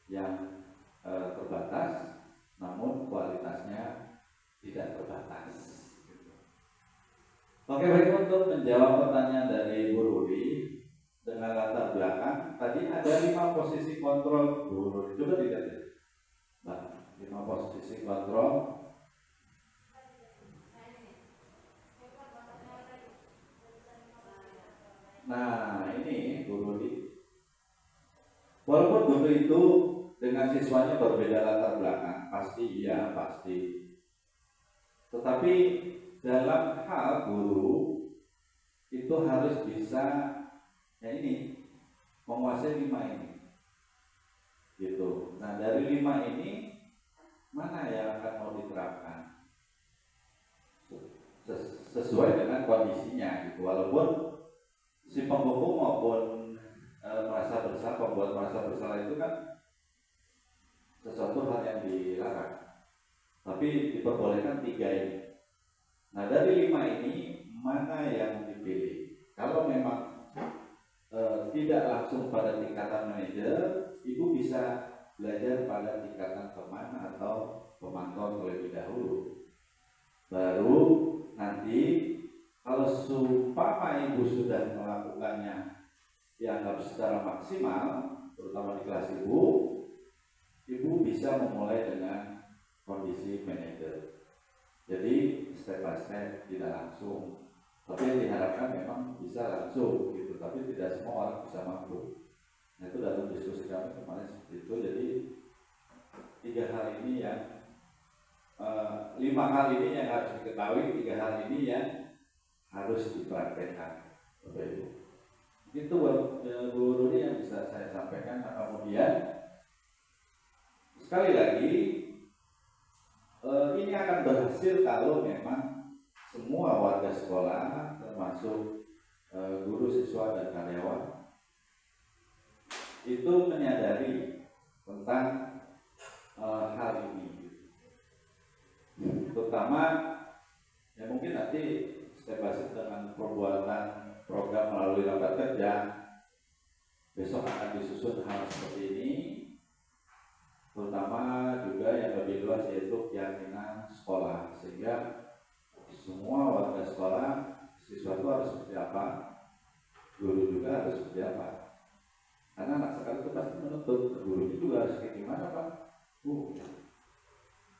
yang terbatas, namun kualitasnya tidak terbatas. Oke, baik, untuk menjawab pertanyaan dari Bu Rudi dengan latar belakang, tadi ada 5 posisi kontrol Bu Rudi. Coba dilihat ya. Nah, 5 posisi kontrol. Nah, ini Bu Rudi. Walaupun guru itu dengan siswanya berbeda latar belakang, pasti iya, pasti. Tetapi dalam hal guru itu harus bisa menguasai 5 ini. Gitu. Nah, dari 5 ini mana yang akan mau diterapkan sesuai dengan kondisinya gitu. Walaupun si penghukum maupun merasa bersalah, pembuat merasa bersalah itu kan sesuatu hal yang dilarang, tapi diperbolehkan 3 ini. Nah, dari 5 ini mana yang dipilih? Kalau memang tidak langsung pada tingkatan manajer, ibu bisa belajar pada tingkatan teman atau pemantau terlebih dahulu. Baru nanti kalau seumpama ibu sudah melakukannya dianggap secara maksimal, terutama di kelas ibu bisa memulai dengan kondisi manajer. Jadi step by step, tidak langsung. Tapi yang diharapkan memang bisa langsung gitu, tapi tidak semua orang bisa mampu. Nah, itu dalam diskusi kami kemarin seperti itu. Jadi 3 hal ini yang 5 hal ini yang harus diketahui, 3 hal ini yang harus dipraktekkan. Bapak Ibu, itu Bu Rudi yang bisa saya sampaikan. Nah, kemudian sekali lagi ini akan berhasil kalau memang semua warga sekolah, termasuk guru, siswa, dan karyawan, itu menyadari tentang hal ini. Terutama ya mungkin nanti step by step dengan perbuatan program melalui lambat kerja, besok akan disusun hal seperti ini. Terutama juga yang lebih luas yaitu keyakinan sekolah, sehingga semua warga sekolah, siswa itu harus seperti apa, guru juga harus seperti apa. Karena anak sekarang itu pasti menuntut, gurunya juga harus kayak gimana Pak?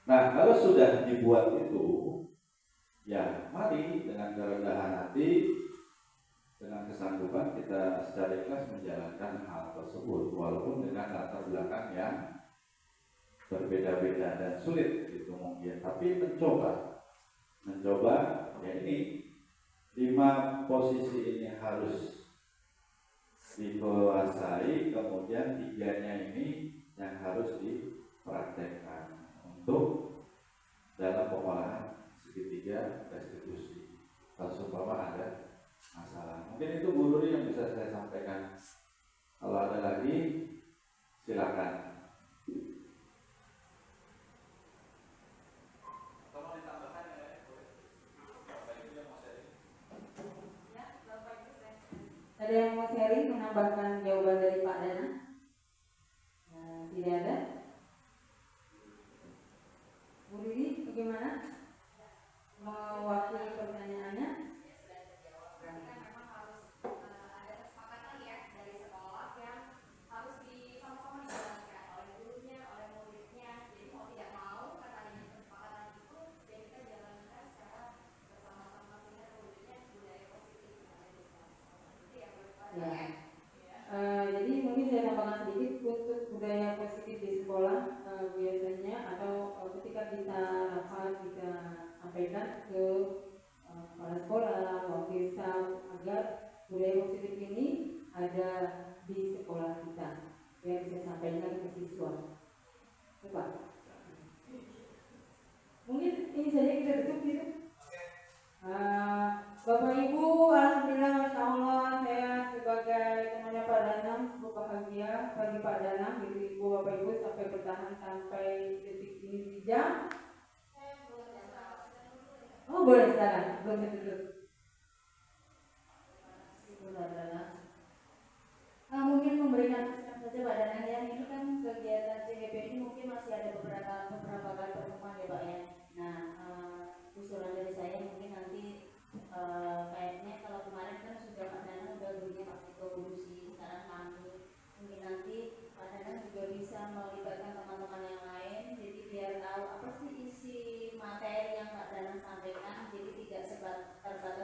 Nah, kalau sudah dibuat itu, ya mari dengan kerendahan hati, dengan kesanggupan kita secara ikhlas menjalankan hal tersebut, walaupun dengan latar belakang yang berbeda-beda dan sulit gitu mungkin, tapi mencoba ya ini 5 posisi ini harus dikuasai, kemudian 3-nya ini yang harus dipraktekkan untuk dalam pengolahan segitiga restitusi. Kalau seumpama ada masalah, mungkin itu Bu Ruri yang bisa saya sampaikan. Kalau ada lagi silakan. Ada yang mau sharing, menambahkan jawaban dari Pak Dana? Tidak ada? Bu Riri, bagaimana? Mewakili pertanyaannya? Jadi mungkin saya tambahkan sedikit untuk budaya positif di sekolah. Biasanya atau ketika kita sampaikan ke kepala sekolah, wakil staff, agar budaya positif ini ada di sekolah kita, yang bisa sampaikan ke siswa. Coba. Mungkin ini saja kita tutup gitu. Bapak Ibu, alhamdulillah, masya Allah, saya sebagai temannya Pak Danang cukup bahagia bagi Pak Danang, gitu Ibu, Bapak Ibu sampai bertahan sampai detik ini 3 jam. Oh boleh, silakan, belum duduk. Mungkin memberikan pesan saja Pak Danang ya, ini kan kegiatan CGP ini mungkin masih ada beberapa kali pertemuan ya Pak ya. Nah, usulan dari saya mungkin nanti kayaknya kalau kemarin kan sudah Pak Danang sudah dulunya Pak Tito Burusi, sekarang kami mungkin nanti Pak Danang juga bisa melibatkan teman-teman yang lain, jadi biar tahu apa sih isi materi yang Pak Danang sampaikan, jadi tidak terbatas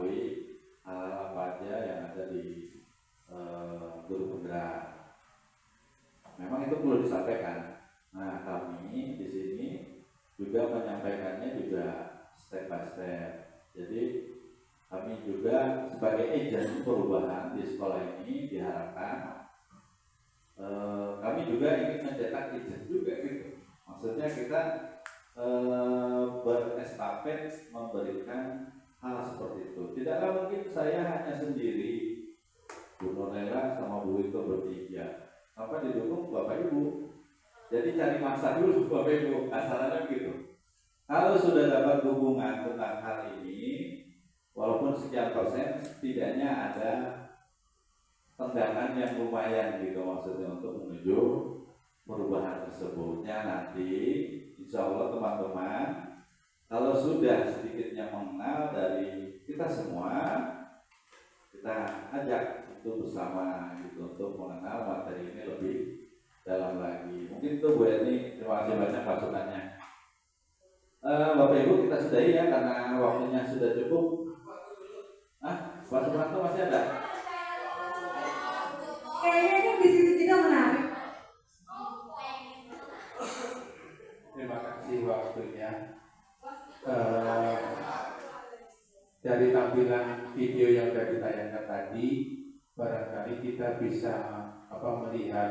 mengetahui hal apa aja yang ada di guru penggerak. Memang itu perlu disampaikan. Nah, kami di sini juga menyampaikannya juga step by step. Jadi kami juga sebagai agen perubahan di sekolah ini diharapkan kami juga ingin mencetak agen juga gitu. Maksudnya kita berestafet memberikan hal seperti itu. Tidaklah mungkin saya hanya sendiri, Bu Nurlela sama Bu Wiko bertiga, apa didukung Bapak Ibu. Jadi cari masa dulu Bapak Ibu, asalnya gitu. Kalau sudah dapat dukungan tentang hal ini, walaupun sekian persen, setidaknya ada tendangan yang lumayan gitu maksudnya untuk menuju perubahan tersebutnya nanti. Insya Allah teman-teman, kalau sudah sedikitnya mengenal dari kita semua, kita ajak itu bersama gitu untuk mengenal materi ini lebih dalam lagi. Mungkin itu Bu Erni, terima kasih banyak masukannya. Bapak Ibu kita sudahi ya karena waktunya sudah cukup. Pak Sumanto masih ada? Kayaknya ini diskusi kita menarik. Terima kasih waktunya. Dari tampilan video yang sudah ditayangkan tadi, barangkali kita bisa melihat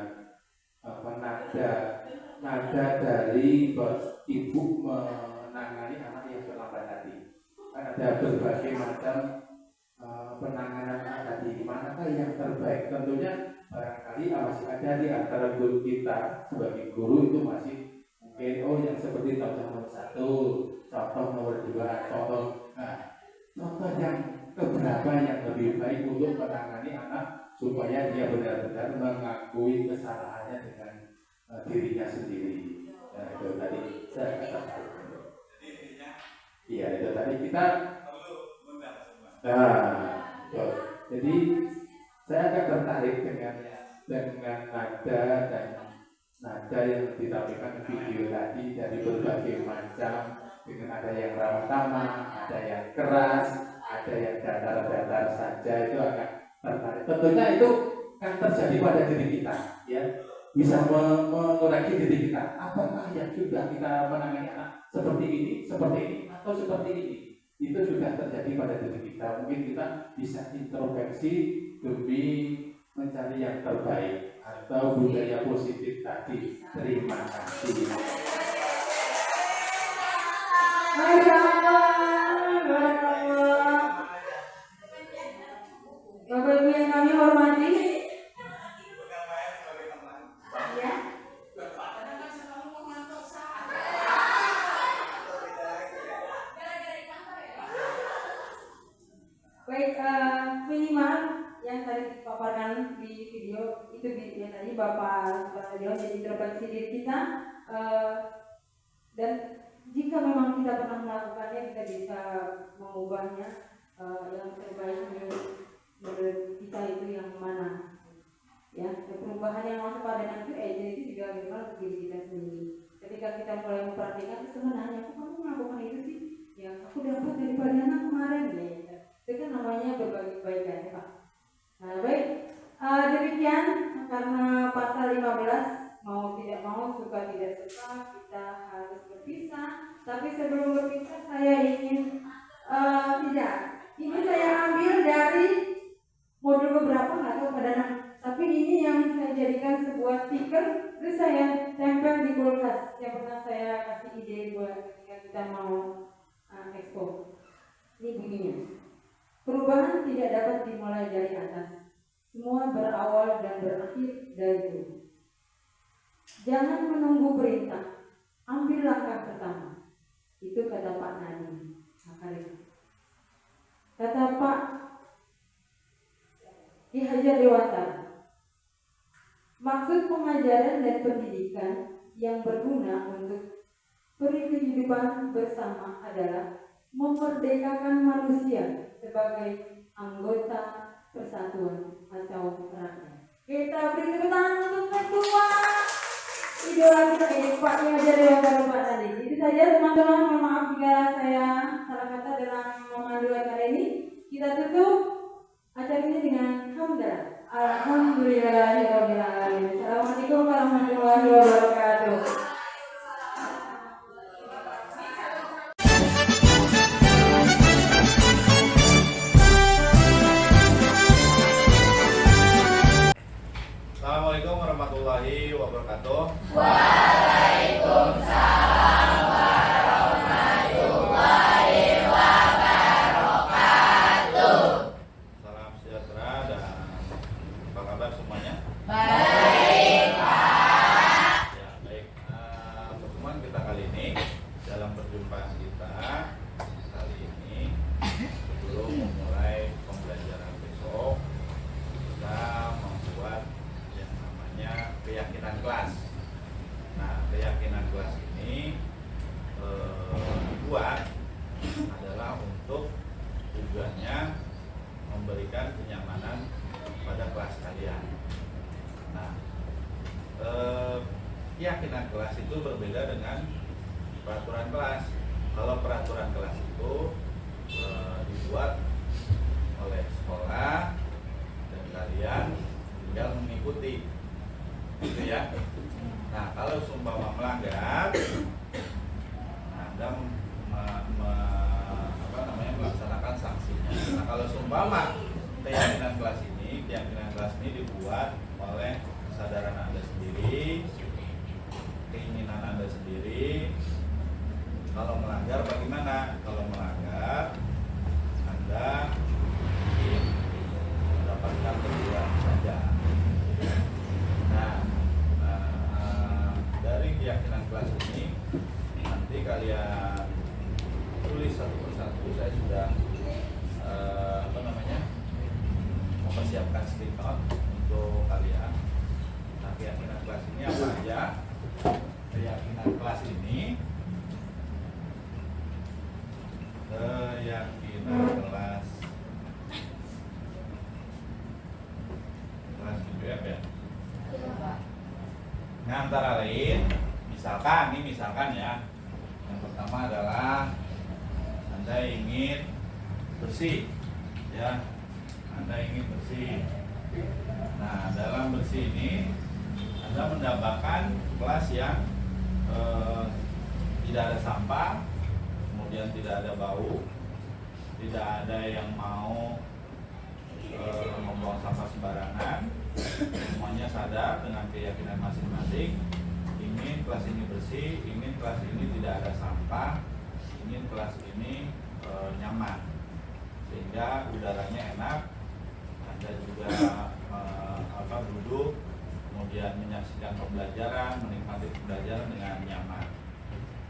nada dari ibu menangani anak yang terlambat tadi. Ada berbagai macam penanganan anak tadi. Manakah yang terbaik? Tentunya barangkali masih ada di antara guru kita sebagai guru itu masih mungkin yang seperti contoh nomor 1, contoh nomor 2, contoh yang keberapa yang lebih baik untuk menangani anak supaya dia benar-benar mengakui kesalahannya dengan dirinya sendiri. Itu tadi saya katakan. Iya, itu tadi kita. Jadi saya agak tertarik dengan nada yang ditampilkan di video tadi dari berbagai macam, dengan ada yang ramah tamah, ada yang keras, ada yang datar-datar saja. Itu agak tertarik. Tentunya itu kan terjadi pada diri kita, ya. Bisa mengoreksi diri kita. Apakah yang sudah kita menangani anak seperti ini, atau seperti ini? Itu sudah terjadi pada diri kita. Mungkin kita bisa introspeksi demi mencari yang terbaik atau budaya positif tadi. Terima kasih. Bapak Ibu yang kami hormati, ya. Baik, minimal yang tadi dipaparkan di video itu ya tadi Bapak Suparjo jadi introspeksi diri kita, dan jika memang kita pernah melakukannya kita bisa mengubahnya yang terbaik menurut kita itu yang mana, ya. Perubahan yang masuk pada nanti itu juga minimal untuk diri kita sendiri. Ketika kita mulai memperhatikan sebenarnya aku kamu melakukan itu sih, ya aku dapat daripada anak kemarin ya. Itu kan namanya berbagi kebaikan, ya Pak. Nah baik, demikian karena pasal 15 mau tidak mau, suka tidak suka kita harus berpisah. Tapi sebelum berpisah saya ingin ini saya ambil dari modul beberapa, nggak tahu pada tapi ini yang saya jadikan sebuah stiker terus saya tempel di kulkas yang pernah saya kasih ide buat ketika kita mau expo. Ini bunyinya. Perubahan tidak dapat dimulai dari atas. Semua berawal dan berakhir dari bawah. Jangan menunggu perintah, ambil langkah pertama. Itu kata Pak Nadiem Makarim. Kata Pak Ki Hajar Dewantara. Maksud pengajaran dan pendidikan yang berguna untuk kehidupan bersama adalah memerdekakan manusia sebagai anggota persatuan atau rakyat. Kita beri tepuk tangan untuk ketua idola kita ini, Pak Ki Hajar Dewantara Pak tadi. Itu saja teman-teman, mohon maaf jika saya salah kata dalam memandu acara ini. Kita tutup acara ini dengan hamdalah. Alhamdulillahirabbil alamin. Assalamualaikum warahmatullahi wabarakatuh. Assalamualaikum warahmatullahi wabarakatuh. Salam sejahtera dan apa kabar semuanya? Baik, Pak. Ya, baik. Pertemuan kita kali ini, dalam perjumpaan kita kali ini, sebelum memulai pembelajaran besok, kita membuat yang namanya keyakinan kelas. Nah, keyakinan kelas ini dibuat adalah untuk tujuannya memberikan kenyamanan pada kelas kalian. Nah, keyakinan kelas itu berbeda dengan peraturan kelas. Kalau peraturan kelas itu dibuat oleh sekolah dan kalian tinggal mengikuti, gitu ya. Nah, kalau seumpama melanggar, Anda melaksanakan sanksinya. Nah, kalau seumpama keyakinan kelas ini dibuat oleh kesadaran Anda sendiri, keinginan Anda sendiri. Kalau melanggar bagaimana? Kalau melanggar, Anda mendapatkan teguran saja. Nah, dari keyakinan kelas ini nanti kalian tulis satu persatu. Saya sudah mempersiapkan stick note untuk kalian. Nah, keyakinan kelas ini apa aja? Keyakinan kelas ini BBM ya. Nah, antara lain, misalkan ya, yang pertama adalah Anda ingin bersih, ya. Anda ingin bersih. Nah, dalam bersih ini Anda mendapatkan kelas yang tidak ada sampah, kemudian tidak ada bau, tidak ada yang mau membuang sampah sembarangan. Semuanya sadar dengan keyakinan masing-masing. Ingin kelas ini bersih, ingin kelas ini tidak ada sampah, ingin kelas ini nyaman, sehingga udaranya enak. Anda juga duduk, kemudian menyaksikan pembelajaran, menikmati pembelajaran dengan nyaman.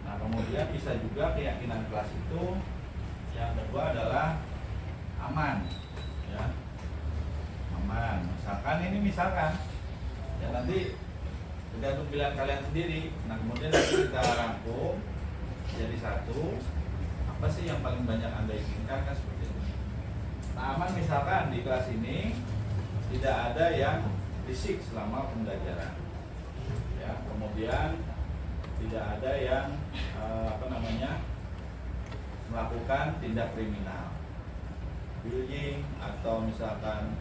Nah, kemudian bisa juga keyakinan kelas itu yang kedua adalah aman, ya. Aman. Misalkan ya, nanti tergantung pilihan kalian sendiri. Nah, kemudian nanti kita rangkum jadi satu. Apa sih yang paling banyak Anda inginkan, kan seperti itu. Nah, aman misalkan di kelas ini tidak ada yang fisik selama pembelajaran, ya. Kemudian tidak ada yang melakukan tindak kriminal, bullying atau misalkan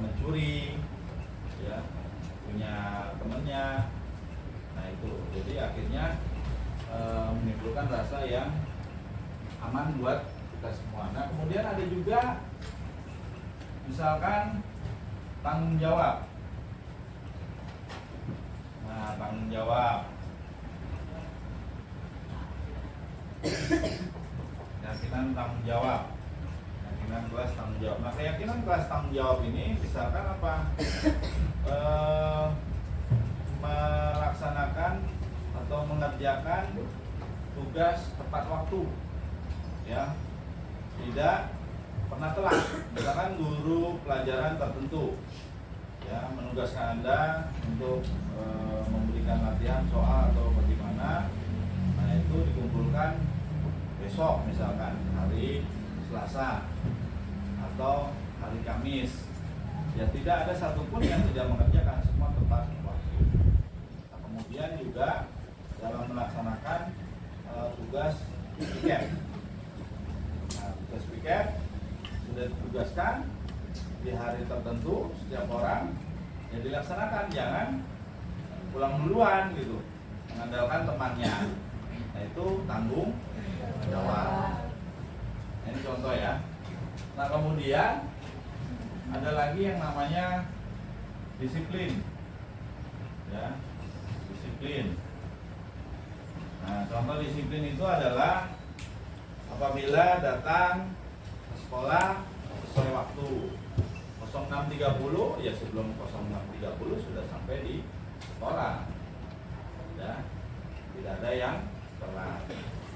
mencuri, ya, punya temennya. Nah, itu jadi akhirnya menimbulkan rasa yang aman buat kita semua. Nah, kemudian ada juga misalkan tanggung jawab. Nah, tanggung jawab, keyakinan tanggung jawab, keyakinan kelas tanggung jawab. Nah, keyakinan kelas tanggung jawab ini misalkan apa? Melaksanakan atau mengerjakan tugas tepat waktu, ya, tidak pernah telat. Misalkan guru pelajaran tertentu, ya, menugaskan Anda untuk memberikan latihan soal atau bagaimana. Nah, itu dikumpulkan besok, misalkan hari Selasa atau hari Kamis. Ya, tidak ada satupun yang tidak mengerjakan, semua tepat waktu. Nah, kemudian juga dalam melaksanakan tugas piket. Nah, tugas piket setiap orang ya dilaksanakan, jangan pulang duluan gitu mengandalkan temannya. Nah itu tanggung jawab. Nah, ini contoh ya. Nah kemudian ada lagi yang namanya disiplin ya, disiplin. Nah contoh disiplin itu adalah apabila datang ke sekolah sesuai waktu 06.30 ya, sebelum 06.30 sudah sampai di sekolah ya, tidak ada yang telat.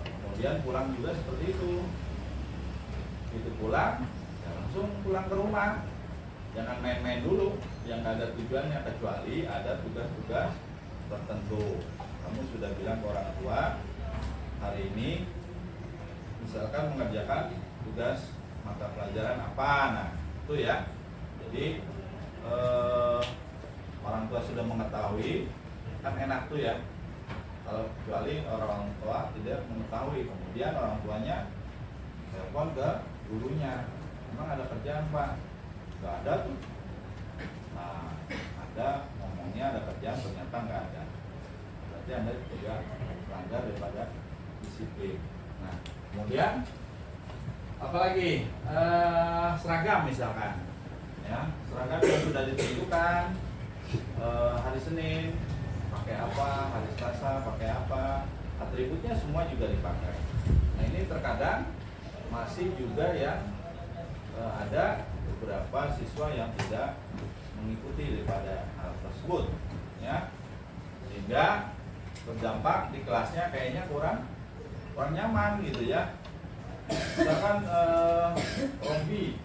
Kemudian pulang juga seperti itu, itu pulang ya langsung pulang ke rumah, jangan main-main dulu yang gak ada tujuannya, kecuali ada tugas-tugas tertentu. Kamu sudah bilang ke orang tua hari ini misalkan mengerjakan tugas mata pelajaran apa, nah itu ya. Jadi orang tua sudah mengetahui, kan enak tuh ya. Kalau kecuali orang tua tidak mengetahui, kemudian orang tuanya telepon ke gurunya, emang ada kerjaan Pak? Gak ada tuh. Nah, ada ngomongnya ada kerjaan, ternyata nggak ada. Berarti Anda juga melanggar daripada disiplin. Nah, kemudian apalagi seragam misalkan, ya seragam yang sudah ditentukan hari Senin pakai apa, hari Selasa pakai apa, atributnya semua juga dipakai. Nah ini terkadang masih juga yang ada beberapa siswa yang tidak mengikuti daripada hal tersebut, ya sehingga berdampak di kelasnya kayaknya kurang nyaman gitu ya. Misalkan Robi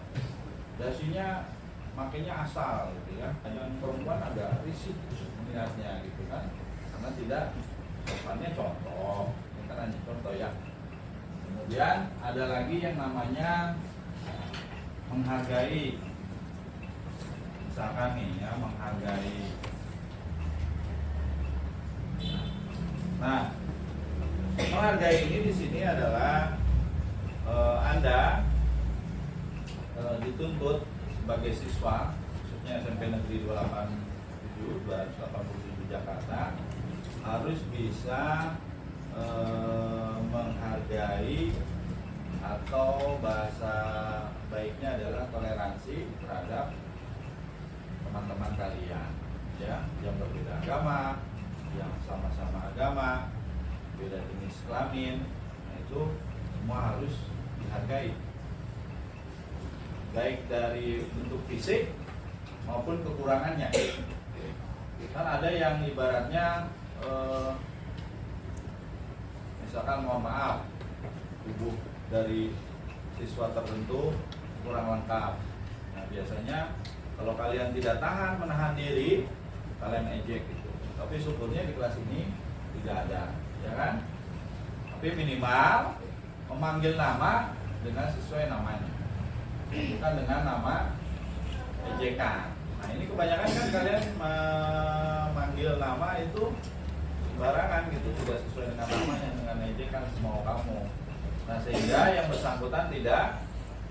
dasinya makanya asal gitu ya, yang perempuan agak risih melihatnya gitu kan, karena tidak sopannya, contoh ini kan hanya contoh ya. Kemudian ada lagi yang namanya menghargai, misalkan nih ya, menghargai. Nah menghargai ini di sini adalah Anda dituntut sebagai siswa, khususnya SMP Negeri 287 Jakarta, harus bisa menghargai, atau bahasa baiknya adalah toleransi terhadap teman-teman kalian, ya, yang berbeda agama, yang sama-sama agama, beda jenis kelamin. Nah itu semua harus dihargai, baik dari bentuk fisik maupun kekurangannya. Kan ada yang ibaratnya misalkan mohon maaf, tubuh dari siswa tertentu kurang lengkap. Nah biasanya kalau kalian tidak tahan menahan diri, kalian ejek gitu. Tapi syukurnya di kelas ini tidak ada, ya kan? Tapi minimal memanggil nama dengan sesuai namanya, bukan dengan nama ejekan. Nah ini kebanyakan kan kalian memanggil nama itu sembarangan gitu, tidak sesuai dengan namanya, dengan ejekan semau kamu. Nah sehingga yang bersangkutan tidak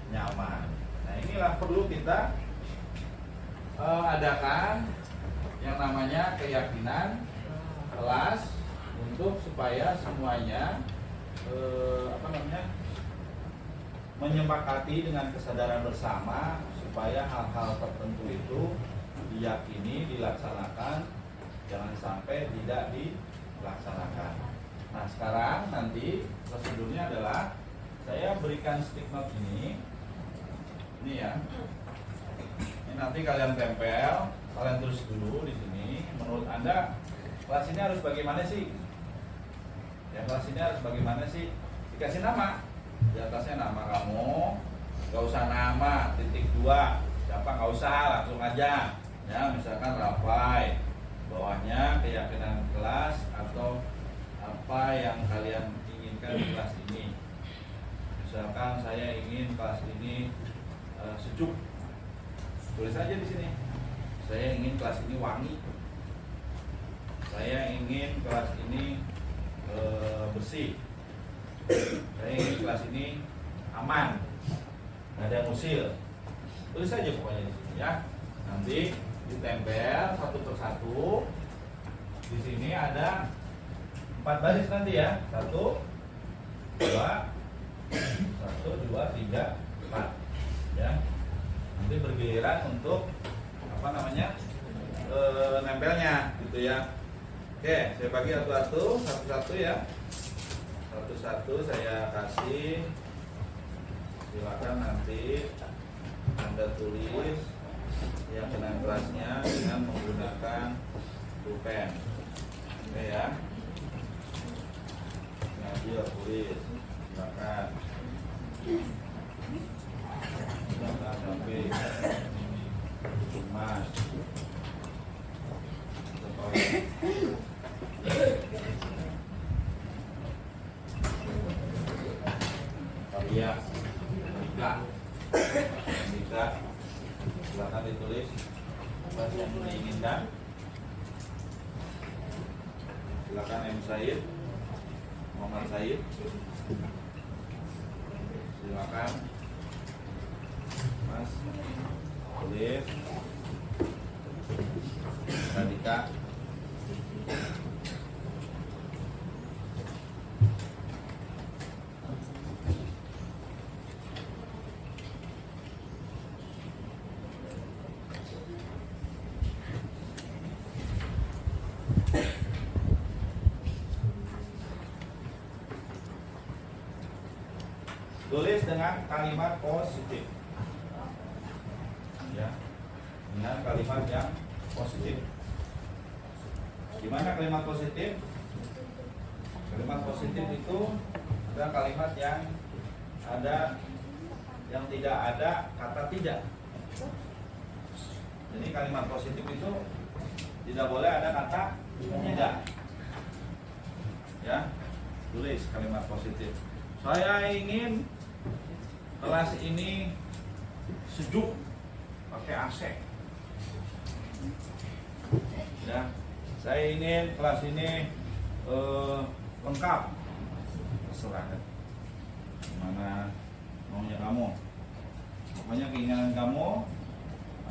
nyaman. Nah inilah perlu kita adakan yang namanya keyakinan kelas, untuk supaya semuanya menyepakati dengan kesadaran bersama, supaya hal-hal tertentu itu diyakini, dilaksanakan, jangan sampai tidak dilaksanakan. Nah sekarang nanti prosedurnya adalah saya berikan stick note ini ya. Ini nanti kalian tempel, kalian tulis dulu di sini. Menurut Anda kelas ini harus bagaimana sih? Ya kelas ini harus bagaimana sih? Dikasih nama, di atasnya nama kamu, gak usah nama titik 2, siapa gak usah, langsung aja. Ya misalkan Rafai, bawahnya keyakinan kelas atau apa yang kalian inginkan di kelas ini. Misalkan saya ingin kelas ini sejuk, tulis aja di sini. Saya ingin kelas ini wangi. Saya ingin kelas ini bersih. Saya ingin kelas ini aman, nggak ada yang usil. Tulis aja pokoknya di sini ya. Nanti ditempel satu persatu. Di sini ada 4 baris nanti ya. 1, 2, 3, 4. Ya. Nanti bergiliran untuk nempelnya gitu ya. Oke, saya bagi satu-satu ya. Satu-satu saya kasih. Silakan nanti Anda tulis yang benang kerasnya dengan menggunakan pulpen. Oke ya. Ngambil tulis. Silakan. Silakan sampai Mas. Iya, Andika, silakan ditulis apa yang diinginkan. Silakan M. Said, Muhammad Said. Silakan Mas tulis Andika. Tulis dengan kalimat positif. Ya. Dengan kalimat yang positif. Gimana kalimat positif? Kalimat positif itu adalah kalimat yang tidak ada kata tidak. Jadi kalimat positif itu tidak boleh ada kata tidak. Ya. Tulis kalimat positif. Saya ingin kelas ini sejuk, pakai AC. Ya, saya ingin kelas ini lengkap. Terserah kan. Gimana maunya kamu? Pokoknya keinginan kamu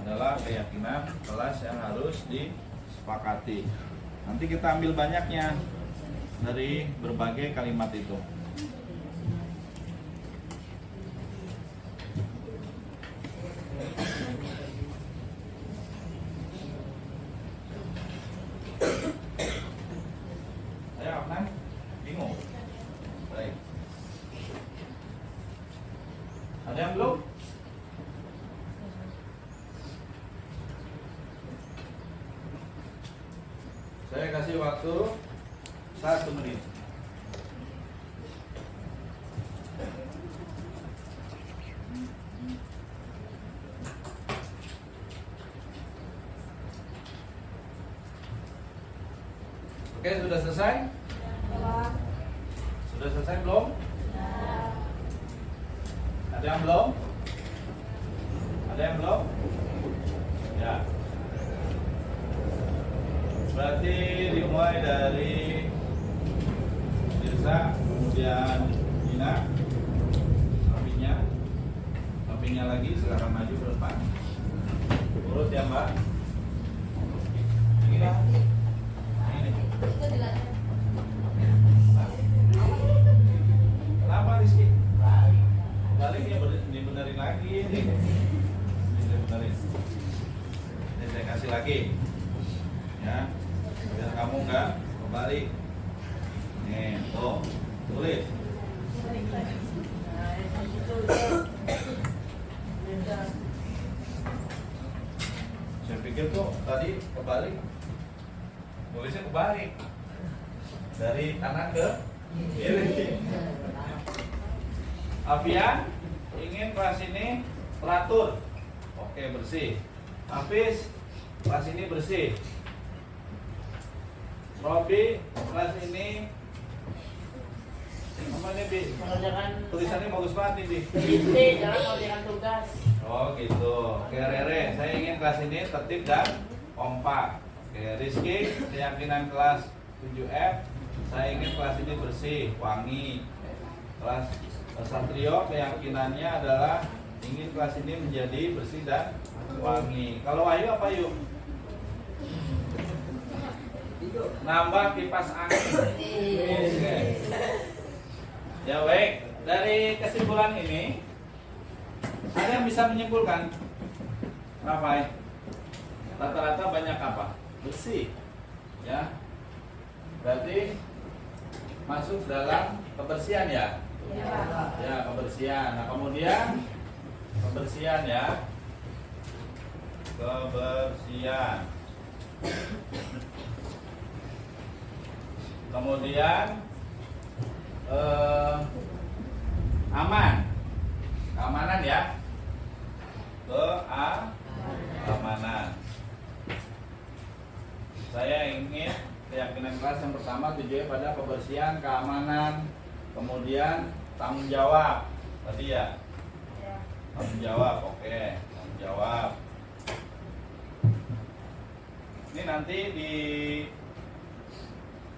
adalah keyakinan kelas yang harus disepakati. Nanti kita ambil banyaknya dari berbagai kalimat itu. Ada yang belum? Saya kasih waktu 1 menit. Oke, sudah selesai? Sudah selesai belum? Ada yang belum? Ada yang belum? Ya. Berarti dimulai dari Tirsa, kemudian Dina, sampingnya lagi, silakan maju ke depan. Urut ya Mbak. Ini. Kenapa Rizky? Balik ya, dibenerin lagi nih. Dibenerin. Ini saya kasih lagi. Ya. Biar kamu enggak kembali. Nih, tuh. Tulis. Saya pikir tuh tadi kebalik. Tulisnya kebalik. Dari kanan ke kiri. Afian ingin kelas ini teratur. Oke, bersih. Hafiz, kelas ini bersih. Robi, kelas ini apa nih, Bi? Mengerjakan Tulisannya bagus banget nih, Bi. jangan mengerjakan tugas. Oh gitu. Oke, Rere, saya ingin kelas ini tertib dan kompak. Oke, Rizky, keyakinan kelas 7F, saya ingin kelas ini bersih, wangi. Kelas Satrio, keyakinannya adalah ingin kelas ini menjadi bersih dan Wangi. Kalau Wahyu apa yuk? Nambah kipas angin. Oke. Ya baik. Dari kesimpulan ini, ada yang bisa menyimpulkan? Rafael, rata-rata banyak apa? Besi. Ya. Berarti masuk dalam kebersihan ya? Ya, kebersihan. Nah, kemudian kebersihan ya. Kebersihan. Kemudian aman. Keamanan ya. Keamanan. Saya ingin keyakinan kelas yang pertama tujuannya pada kebersihan, keamanan, kemudian tanggung jawab. Tadi ya? Tanggung jawab, oke. Tanggung jawab. Ini nanti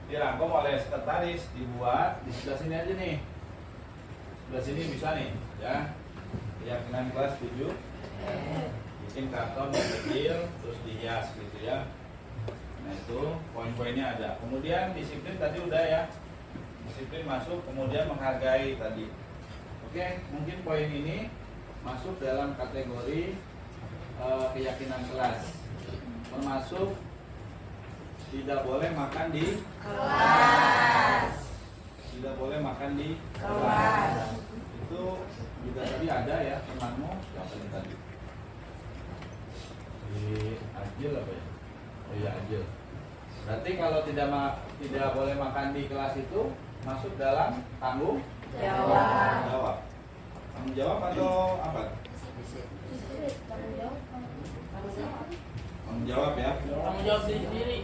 dirangkum oleh sekretaris, dibuat di sebelah sini aja nih. Sebelah sini bisa nih, ya. Keyakinan kelas 7. Bikin karton yang kecil, terus dihias gitu ya. Nah itu poin-poinnya ada. Kemudian disiplin tadi udah ya. Disiplin masuk, kemudian menghargai tadi. Oke, mungkin poin ini masuk dalam kategori keyakinan kelas. Termasuk tidak boleh makan di kelas. Tidak boleh makan di kelas. Itu juga tadi ada ya temanmu siapa nih tadi? Di Ajil apa ya? Oh iya Ajil. Berarti kalau tidak boleh makan di kelas itu masuk dalam tanggung jawab. Tanggung jawab atau apa? Tanggung jawab ya. Tanggung jawab diri sendiri.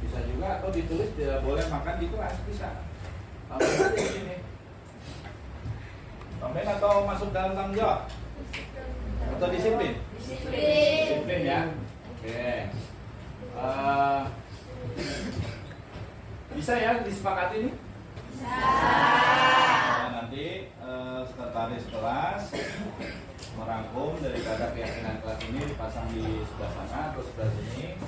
Bisa juga atau ditulis tidak boleh makan di kelas bisa. Tambahin di sini. Tambahin atau masuk dalam tanggung jawab? Atau disiplin? Disiplin ya. Oke. Bisa ya disepakati ini? Bisa. Nah, nanti sekretaris kelas merangkum daripada keyakinan kelas ini dipasang di sebelah sana atau sebelah sini,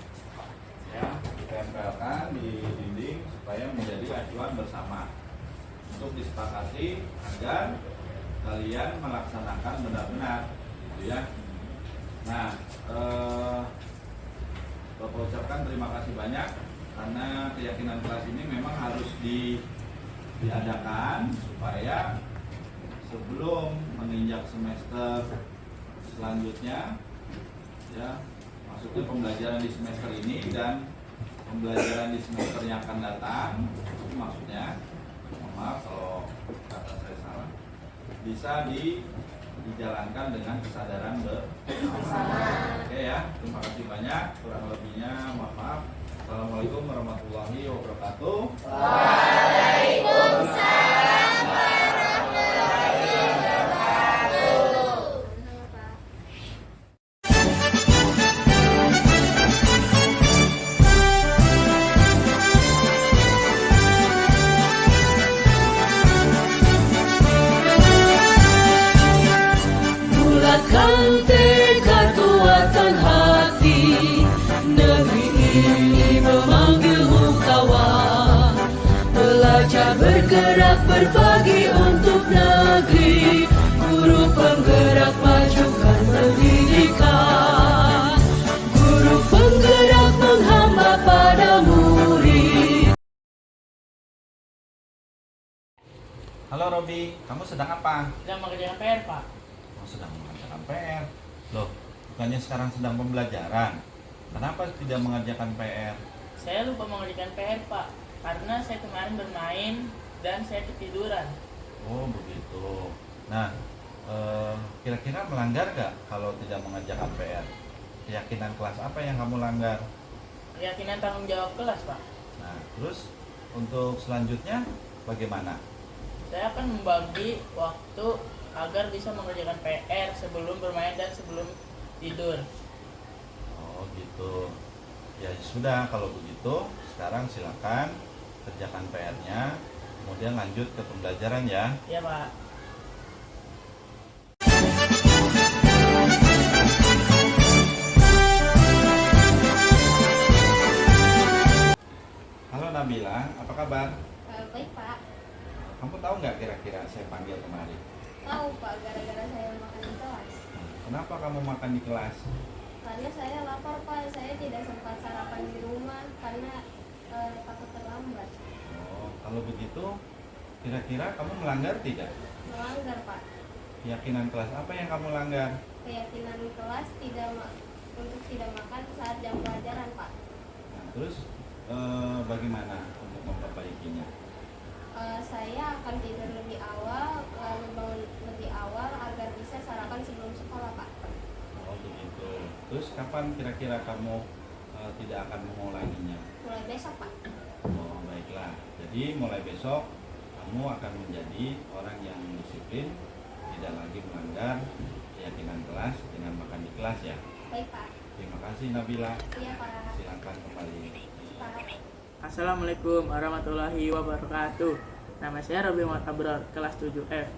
ya, ditempelkan di dinding supaya menjadi acuan bersama untuk disepakati agar kalian melaksanakan benar-benar, gitu ya. Nah, Bapak ucapkan terima kasih banyak karena keyakinan kelas ini memang harus diadakan supaya sebelum menginjak semester selanjutnya, ya, maksudnya pembelajaran di semester ini dan pembelajaran di semester yang akan datang, itu maksudnya, maaf kalau kata saya salah, bisa dijalankan dengan kesadaran bersama. Oke ya, terima kasih banyak. Kurang lebihnya mohon maaf. Assalamualaikum warahmatullahi wabarakatuh. Waalaikumsalam warahmatullahi wabarakatuh. Bulatkan tekad kuatkan hati, negeri ini memanggilmu kawan. Belajar bergerak berbagi untuk negeri, guru penggerak majukan pendidikan, guru penggerak menghamba pada murid. Halo Robi, kamu sedang apa? Sedang mengerjakan PR, Pak. Sedang mengerjakan PR. Loh, bukannya sekarang sedang pembelajaran? Kenapa tidak mengerjakan PR? Saya lupa mengerjakan PR, Pak. Karena saya kemarin bermain dan saya ketiduran. Oh begitu. Nah, kira-kira melanggar gak kalau tidak mengerjakan PR? Keyakinan kelas apa yang kamu langgar? Keyakinan tanggung jawab kelas, Pak. Nah, terus untuk selanjutnya bagaimana? Saya akan membagi waktu agar bisa mengerjakan PR sebelum bermain dan sebelum tidur. Oh gitu. Ya sudah kalau begitu, sekarang silakan kerjakan PR-nya, kemudian lanjut ke pembelajaran ya. Ya, Pak. Nabila, apa kabar? Baik Pak. Kamu tahu nggak kira-kira saya panggil kemari? Tahu Pak, gara-gara saya makan di kelas. Kenapa kamu makan di kelas? Karena saya lapar Pak, saya tidak sempat sarapan di rumah karena takut terlambat. Oh, kalau begitu, kira-kira kamu melanggar tidak? Melanggar Pak. Keyakinan kelas apa yang kamu langgar? Keyakinan kelas untuk tidak makan saat jam pelajaran Pak. Nah, terus bagaimana untuk memperbaikinya? Saya akan tidur lebih awal, lalu bangun lebih awal agar bisa sarapan sebelum sekolah Pak. Oh begitu. Terus kapan kira-kira kamu tidak akan mengulanginya? Mulai besok Pak. Oh baiklah. Jadi mulai besok kamu akan menjadi orang yang disiplin, tidak lagi melanggar keyakinan kelas dengan makan di kelas ya. Baik Pak. Terima kasih Nabila. Iya Pak. Silakan kembali. Pak. Assalamualaikum warahmatullahi wabarakatuh. Nama saya Robi Muhammad Abror, kelas 7F.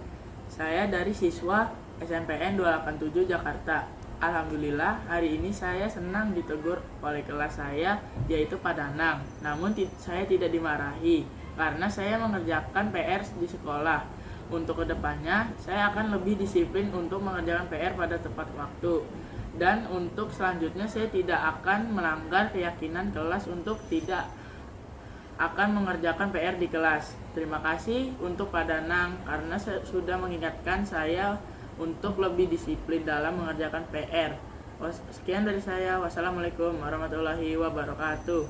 Saya dari siswa SMPN 287 Jakarta. Alhamdulillah, hari ini saya senang ditegur oleh kelas saya, yaitu Pak Danang. Namun saya tidak dimarahi, karena saya mengerjakan PR di sekolah. Untuk kedepannya, saya akan lebih disiplin untuk mengerjakan PR pada tepat waktu. Dan untuk selanjutnya, saya tidak akan melanggar keyakinan kelas untuk tidak akan mengerjakan PR di kelas. Terima kasih untuk Pak Danang karena sudah mengingatkan saya untuk lebih disiplin dalam mengerjakan PR. Sekian dari saya. Wassalamualaikum warahmatullahi wabarakatuh.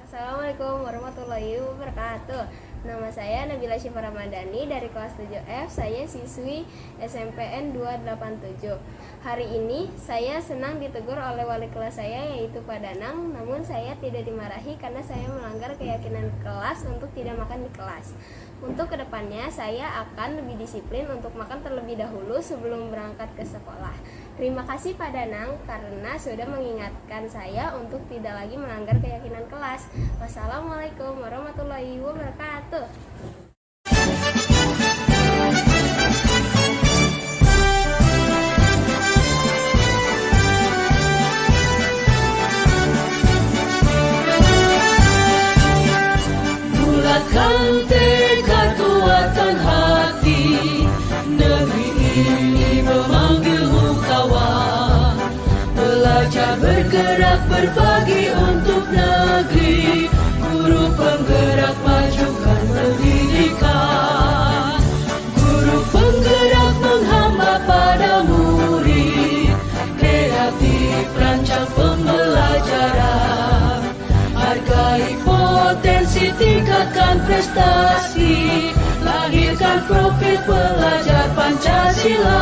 Assalamualaikum warahmatullahi wabarakatuh. Nama saya Nabila Syifa Ramadhani dari kelas 7F. Saya siswi SMPN 287. Hari ini saya senang ditegur oleh wali kelas saya yaitu Pak Danang. Namun saya tidak dimarahi karena saya melanggar keyakinan kelas untuk tidak makan di kelas. Untuk kedepannya saya akan lebih disiplin untuk makan terlebih dahulu sebelum berangkat ke sekolah. Terima kasih Pak Danang karena sudah mengingatkan saya untuk tidak lagi melanggar keyakinan kelas. Wassalamualaikum warahmatullahi wabarakatuh. Bulatkan tekad, kuatkan hati, negeri ini memanggilmu kawan. Belajar bergerak berbagi untuk negeri, guru penggerak majukan pendidikan. Guru penggerak menghamba pada murid, kreatif rancang pembelajaran. Hargai potensi, tingkatkan prestasi, lahirkan profil pelajar Pancasila.